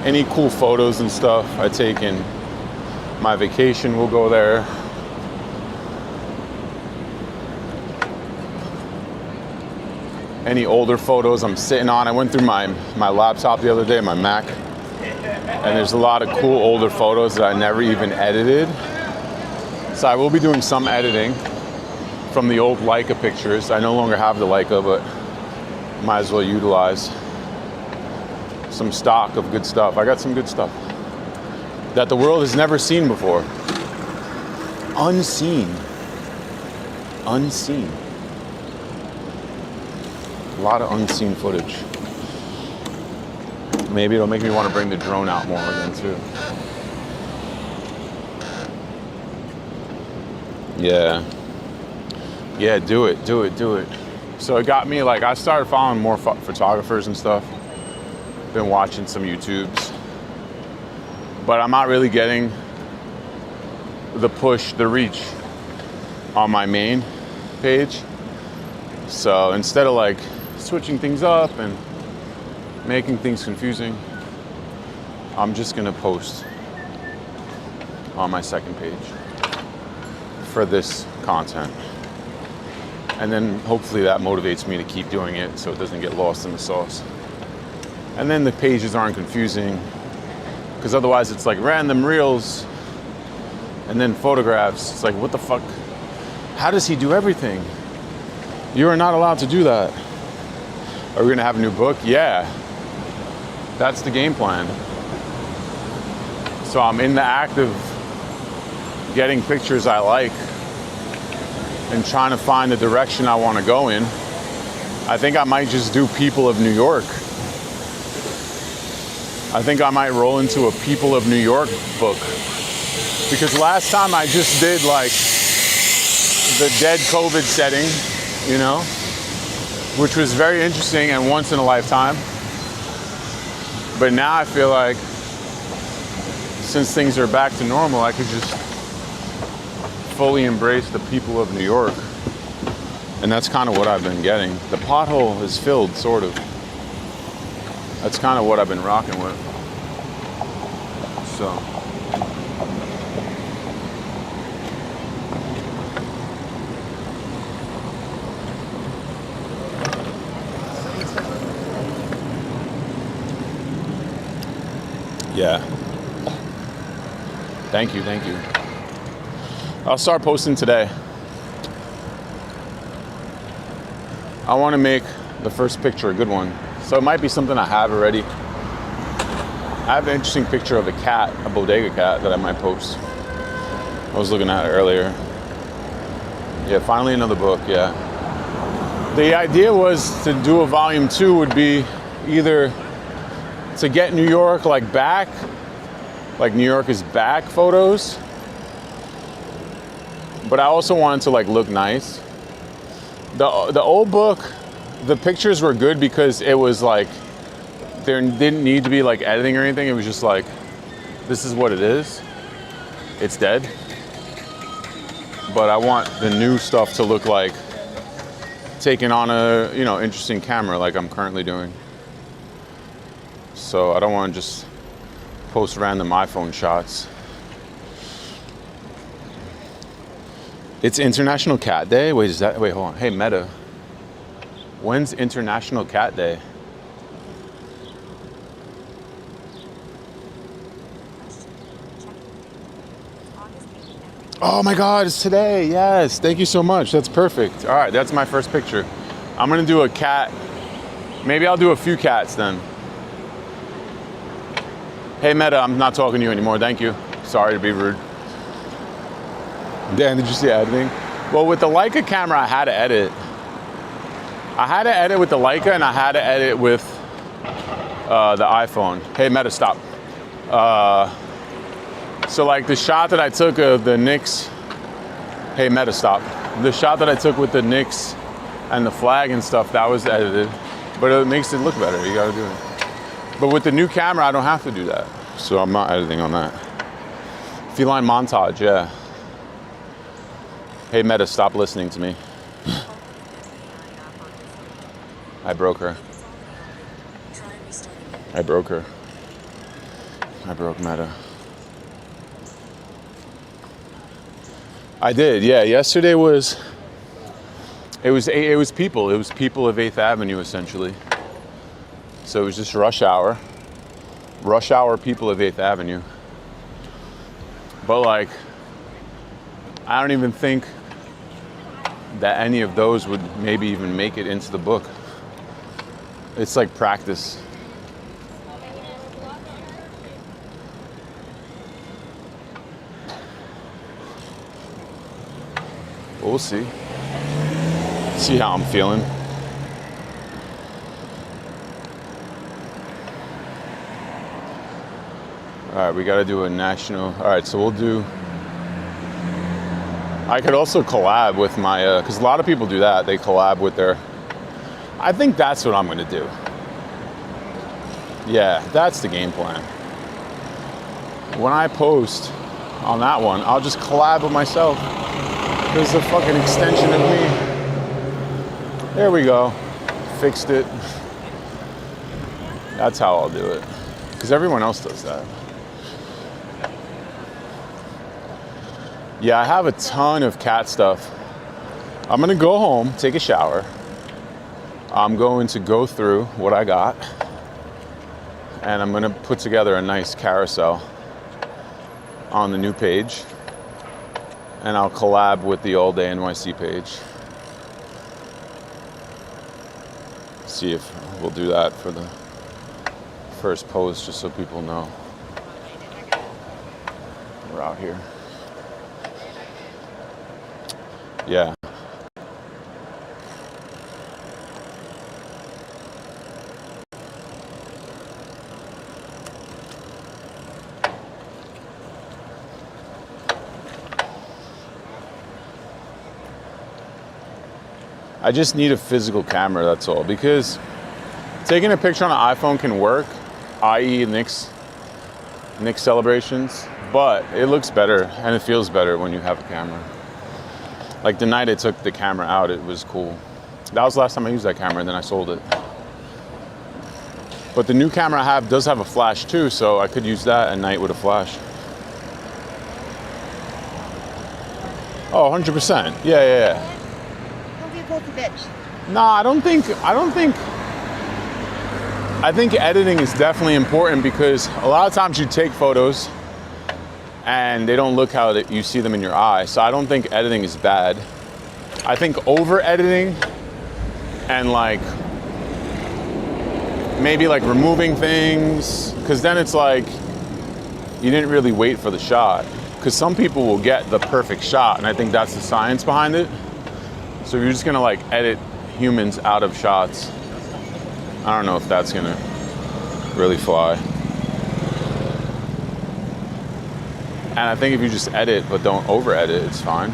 Any cool photos and stuff I take in my vacation will go there. Any older photos I'm sitting on. I went through my laptop the other day, my Mac, and there's a lot of cool older photos that I never even edited. So I will be doing some editing from the old Leica pictures. I no longer have the Leica, but might as well utilize some stock of good stuff. I got some good stuff that the world has never seen before. Unseen. Unseen. A lot of unseen footage. Maybe it'll make me want to bring the drone out more again too. Yeah. Yeah, do it. So it got me like, I started following more photographers and stuff. Been watching some YouTubes, but I'm not really getting the push, the reach on my main page. So instead of like switching things up and making things confusing, I'm just gonna post on my second page for this content. And then hopefully that motivates me to keep doing it so it doesn't get lost in the sauce. And then the pages aren't confusing, because otherwise it's like random reels and then photographs. It's like, what the fuck? How does he do everything? You are not allowed to do that. Are we gonna have a new book? Yeah. That's the game plan. So I'm in the act of getting pictures I like and trying to find the direction I want to go in. I think I might just do People of New York. I think I might roll into a People of New York book. Because last time I just did like the dead COVID setting, you know, which was very interesting and once in a lifetime. But now I feel like since things are back to normal, I could just fully embrace the people of New York. And that's kind of what I've been getting. The pothole is filled, sort of. That's kind of what I've been rocking with. So. Yeah. Thank you, thank you. I'll start posting today. I want to make the first picture a good one. So it might be something I have already. I have an interesting picture of a cat, a bodega cat, that I might post. I was looking at it earlier. Yeah, finally another book, yeah. The idea was to do a volume 2 would be either to get New York like back, like New York is back photos, but I also wanted to like look nice. The old book, the pictures were good because it was like, there didn't need to be like editing or anything. It was just like, this is what it is. It's dead. But I want the new stuff to look like taken on a, you know, interesting camera like I'm currently doing. So I don't want to just post random iPhone shots. It's International Cat Day? Wait, wait, hold on. Hey, Meta. When's International Cat Day? Oh my God, it's today. Yes, thank you so much. That's perfect. All right, that's my first picture. I'm gonna do a cat. Maybe I'll do a few cats then. Hey, Meta, I'm not talking to you anymore. Thank you. Sorry to be rude. Dan, did you see editing? Well, with the Leica camera, I had to edit. I had to edit with the Leica and I had to edit with the iPhone. Hey, Meta, stop. So like the shot that I took of the Knicks, hey, Meta, stop. The shot that I took with the Knicks and the flag and stuff, that was edited, but it makes it look better. You gotta do it. But with the new camera, I don't have to do that. So I'm not editing on that. Feline montage, yeah. Hey, Meta, stop listening to me. I broke her. I broke her. I broke Meta. I did, yeah. Yesterday was people. It was people of 8th Avenue, essentially. So it was just rush hour people of 8th Avenue. But like, I don't even think that any of those would maybe even make it into the book. It's like practice. We'll see. See how I'm feeling. All right, we got to do a national. All right, so we'll do. I could also collab with my, because a lot of people do that. They collab with their. I think that's what I'm going to do. Yeah, that's the game plan. When I post on that one, I'll just collab with myself. There's a fucking extension of me. There we go. Fixed it. That's how I'll do it. Because everyone else does that. Yeah, I have a ton of cat stuff. I'm gonna go home, take a shower. I'm going to go through what I got. And I'm gonna put together a nice carousel on the new page. And I'll collab with the All Day NYC page. See if we'll do that for the first post, just so people know we're out here. Yeah. I just need a physical camera, that's all. Because taking a picture on an iPhone can work, i.e. Knicks celebrations, but it looks better and it feels better when you have a camera. Like the night I took the camera out, it was cool. That was the last time I used that camera, and then I sold it. But the new camera I have does have a flash too, so I could use that at night with a flash. Oh, 100%. Yeah. Don't be a pokey bitch. Nah, I don't think I think editing is definitely important because a lot of times you take photos and they don't look how you see them in your eye. So I don't think editing is bad. I think over editing and like maybe like removing things, because then it's like you didn't really wait for the shot. Because some people will get the perfect shot, and I think that's the science behind it. So if you're just gonna like edit humans out of shots, I don't know if that's gonna really fly. And I think if you just edit but don't over edit, it's fine.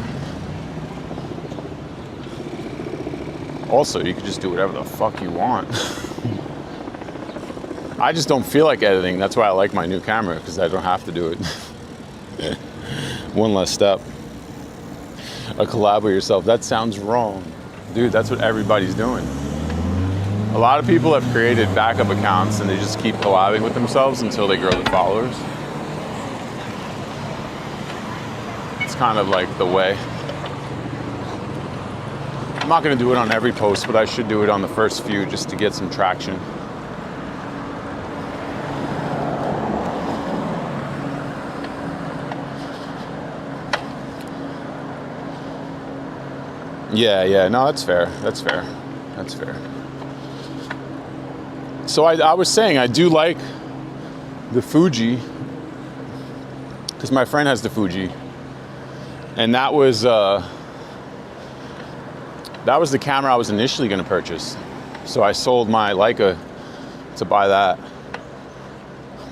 Also, you could just do whatever the fuck you want. I just don't feel like editing. That's why I like my new camera, because I don't have to do it. One less step. A collab with yourself. That sounds wrong. Dude, that's what everybody's doing. A lot of people have created backup accounts and they just keep collabing with themselves until they grow the followers. It's kind of like the way. I'm not gonna do it on every post, but I should do it on the first few just to get some traction. Yeah, no, that's fair. So I was saying, I do like the Fuji, because my friend has the Fuji, and that was the camera I was initially going to purchase. So I sold my Leica to buy that.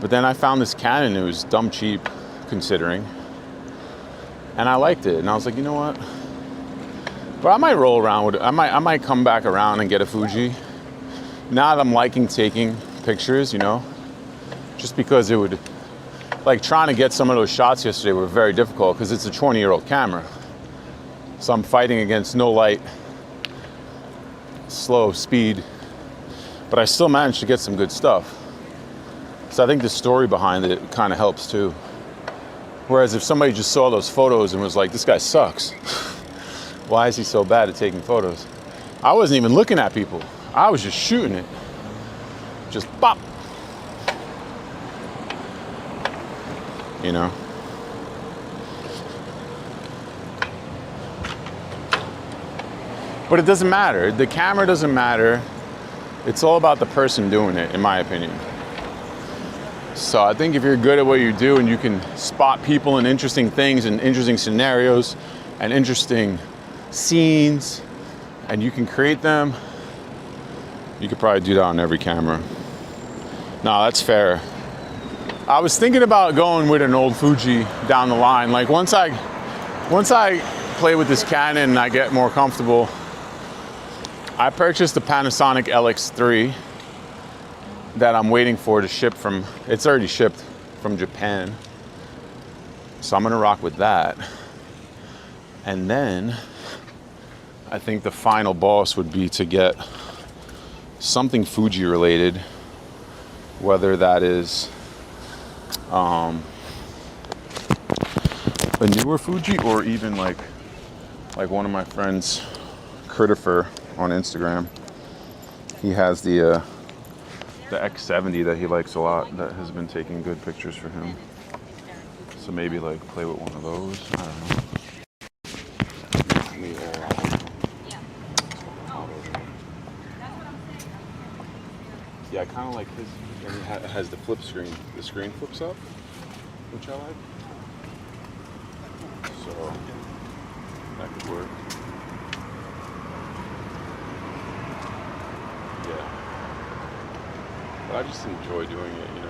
But then I found this Canon. It was dumb cheap, considering, and I liked it. And I was like, you know what? But I might roll around with it. I might come back around and get a Fuji. Now that I'm liking taking pictures, you know, just because it would, like trying to get some of those shots yesterday were very difficult because it's a 20-year-old camera. So I'm fighting against no light, slow speed, but I still managed to get some good stuff. So I think the story behind it kind of helps too. Whereas if somebody just saw those photos and was like, this guy sucks. Why is he so bad at taking photos? I wasn't even looking at people. I was just shooting it. Just pop. You know? But it doesn't matter. The camera doesn't matter. It's all about the person doing it, in my opinion. So I think if you're good at what you do and you can spot people and interesting things and interesting scenarios and interesting scenes, and you can create them, you could probably do that on every camera. No, that's fair. I was thinking about going with an old Fuji down the line. Like once I play with this Canon and I get more comfortable, I purchased the Panasonic LX3 that I'm waiting for to ship from, it's already shipped from Japan. So I'm gonna rock with that. And then I think the final boss would be to get something Fuji related, whether that is a newer Fuji or even like one of my friends, Critifer on Instagram. He has the X70 that he likes a lot that has been taking good pictures for him. So maybe like play with one of those. I don't know. Yeah, I kind of like his, and it has the flip screen. The screen flips up, which I like. So that could work. Yeah. But I just enjoy doing it, you know.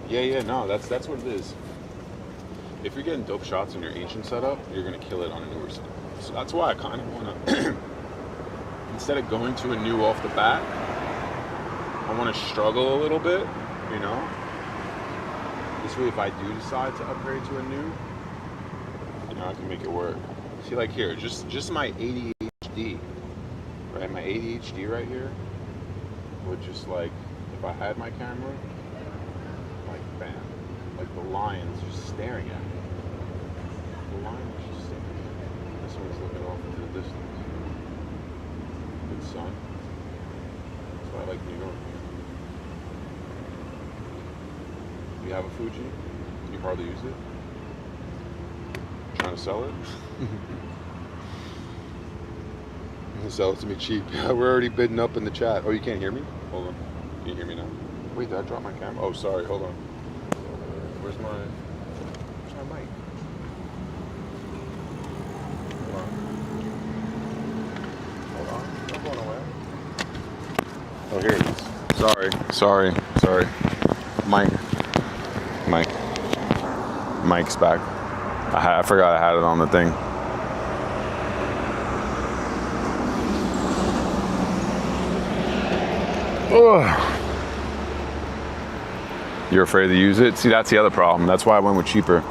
Yeah, no, that's what it is. If you're getting dope shots in your ancient setup, you're gonna kill it on a newer setup. So that's why I kind of wanna, instead of going to a new off the bat, I wanna struggle a little bit, you know? This way, if I do decide to upgrade to a new, you know, I can make it work. See, like here, just my ADHD, right? My ADHD right here would just like, if I had my camera, like bam, like the lion's just staring at me. The line is just sticking. This one's looking off into the distance. Good sun. That's why I like New York. You have a Fuji? You hardly use it? Trying to sell it? Sell it to me cheap. We're already bidding up in the chat. Oh, you can't hear me? Hold on. Can you hear me now? Wait, did I drop my camera? Oh, sorry. Hold on. Where's my mic? Hold on. Don't go away. Oh, here it is. Sorry. Mic's back. I forgot I had it on the thing. Ugh. You're afraid to use it? See, that's the other problem. That's why I went with cheaper.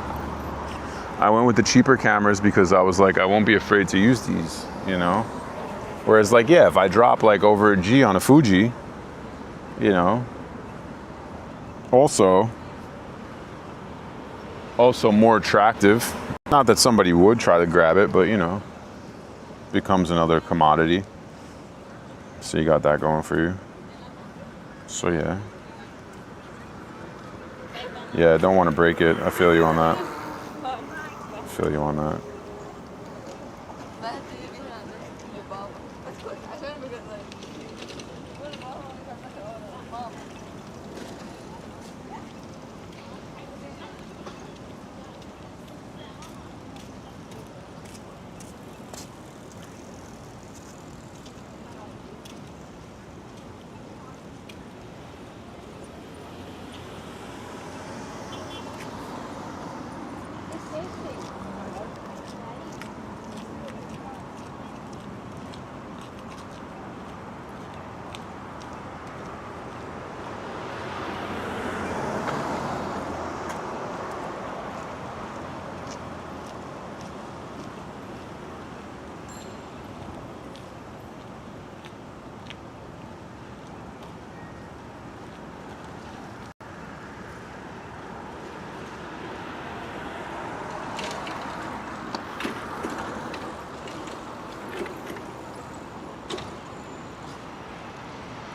I went with the cheaper cameras because I was like, I won't be afraid to use these, you know? Whereas like, yeah, if I drop like over a G on a Fuji, you know, also more attractive. Not that somebody would try to grab it, but you know, becomes another commodity. So you got that going for you. So yeah. Yeah, I don't want to break it. I feel you on that.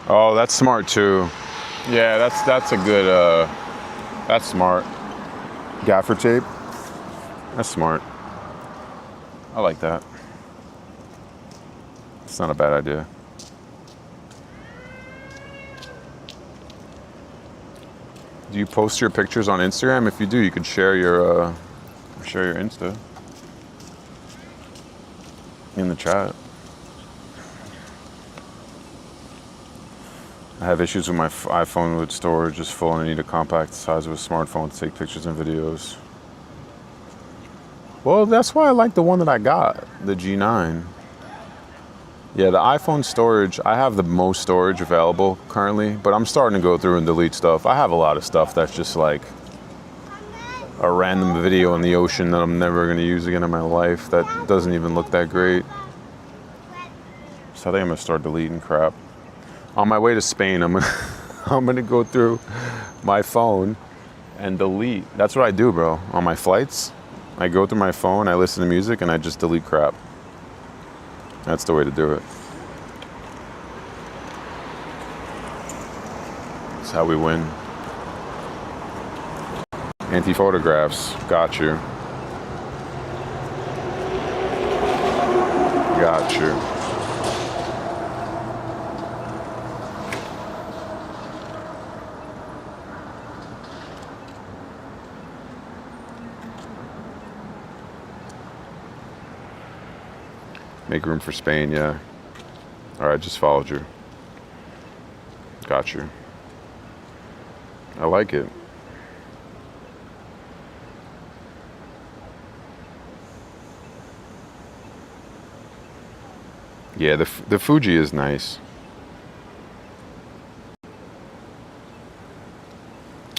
Oh, that's smart too. Yeah, that's a good, that's smart. Gaffer tape. That's smart. I like that. It's not a bad idea. Do you post your pictures on Instagram? If you do, you could share your Insta in the chat. I have issues with my iPhone with storage is full and I need a compact size of a smartphone to take pictures and videos. Well, that's why I like the one that I got, the G9. Yeah, the iPhone storage, I have the most storage available currently, but I'm starting to go through and delete stuff. I have a lot of stuff that's just like a random video in the ocean that I'm never going to use again in my life that doesn't even look that great. So I think I'm going to start deleting crap. On my way to Spain, I'm gonna go through my phone and delete. That's what I do, bro. On my flights, I go through my phone, I listen to music, and I just delete crap. That's the way to do it. That's how we win. Anti-photographs. Got you. Got you. Make room for Spain, yeah. All right, just followed you. Got you. I like it. Yeah, the Fuji is nice.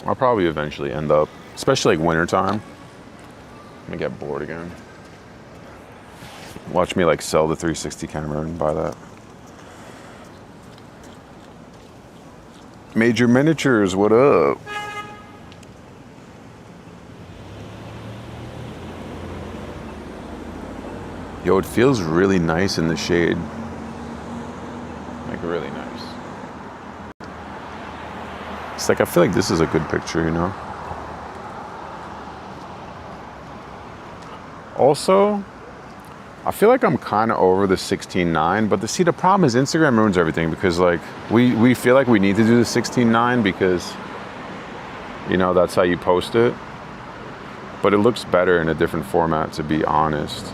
I'll probably eventually end up, especially like wintertime. I'm gonna get bored again. Watch me like sell the 360 camera and buy that. Major Miniatures, what up? Yo, it feels really nice in the shade. Like really nice. It's like, I feel like this is a good picture, you know? Also, I feel like I'm kind of over the 16:9, but the problem is Instagram ruins everything because like we feel like we need to do the 16:9 because, you know, that's how you post it. But it looks better in a different format, to be honest.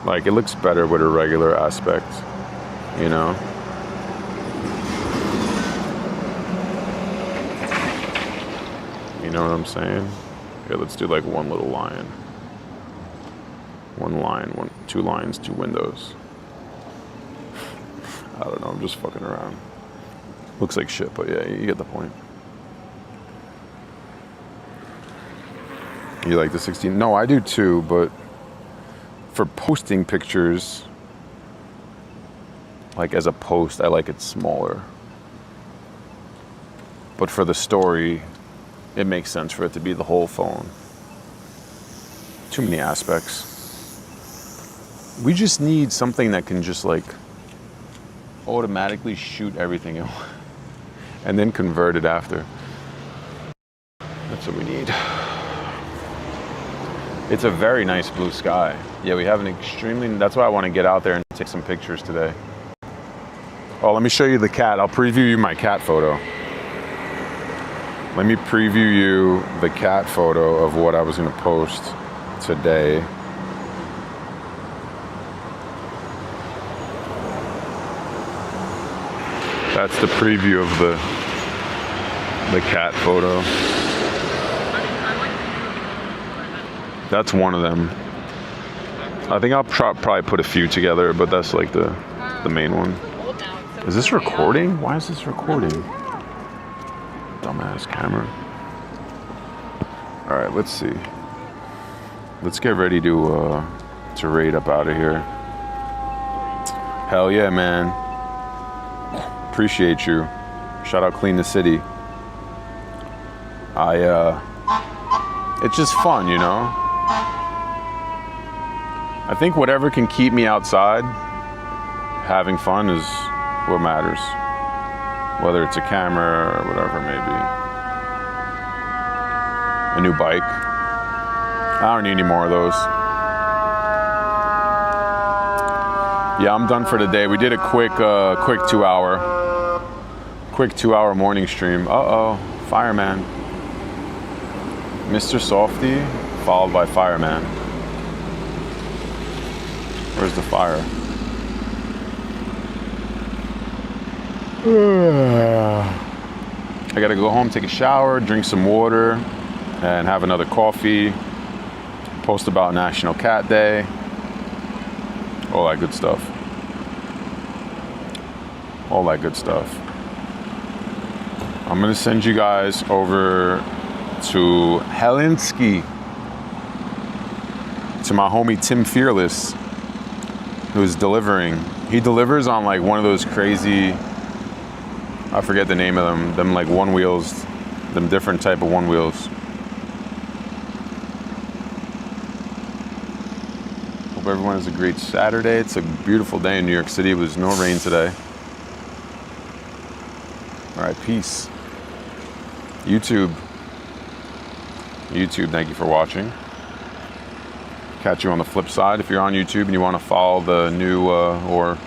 Like, it looks better with a regular aspect, you know? You know what I'm saying? Here, let's do like one little line. One line, two lines, two windows. I don't know, I'm just fucking around. Looks like shit, but yeah, you get the point. You like the 16? No, I do too, but for posting pictures, like as a post, I like it smaller. But for the story, it makes sense for it to be the whole phone. Too many aspects. We just need something that can just like automatically shoot everything out and then convert it after. That's what we need. It's a very nice blue sky. Yeah, we have an extremely, that's why I want to get out there and take some pictures today. Oh, let me show you the cat. I'll preview you my cat photo. Let me preview you the cat photo of what I was going to post today. That's the preview of the cat photo. That's one of them. I think I'll probably put a few together, but that's like the main one. Is this recording? Why is this recording? Dumbass camera. All right, let's see. Let's get ready to raid up out of here. Hell yeah, man. Appreciate you. Shout out Clean the City. It's just fun, you know? I think whatever can keep me outside having fun is what matters. Whether it's a camera or whatever it may be. A new bike. I don't need any more of those. Yeah, I'm done for today. We did a quick 2 hour morning stream. Uh-oh, Fireman. Mr. Softy, followed by Fireman. Where's the fire? I gotta go home, take a shower, drink some water, and have another coffee. Post about National Cat Day. All that good stuff. All that good stuff. I'm gonna send you guys over to Helsinki, to my homie Tim Fearless, who's delivering. He delivers on like one of those crazy, I forget the name of them like one wheels, them different type of one wheels. Hope everyone has a great Saturday. It's a beautiful day in New York City. It was no rain today. All right, peace. YouTube, thank you for watching. Catch you on the flip side. If you're on YouTube and you want to follow the new or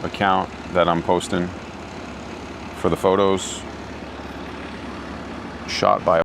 account that I'm posting for the photos shot by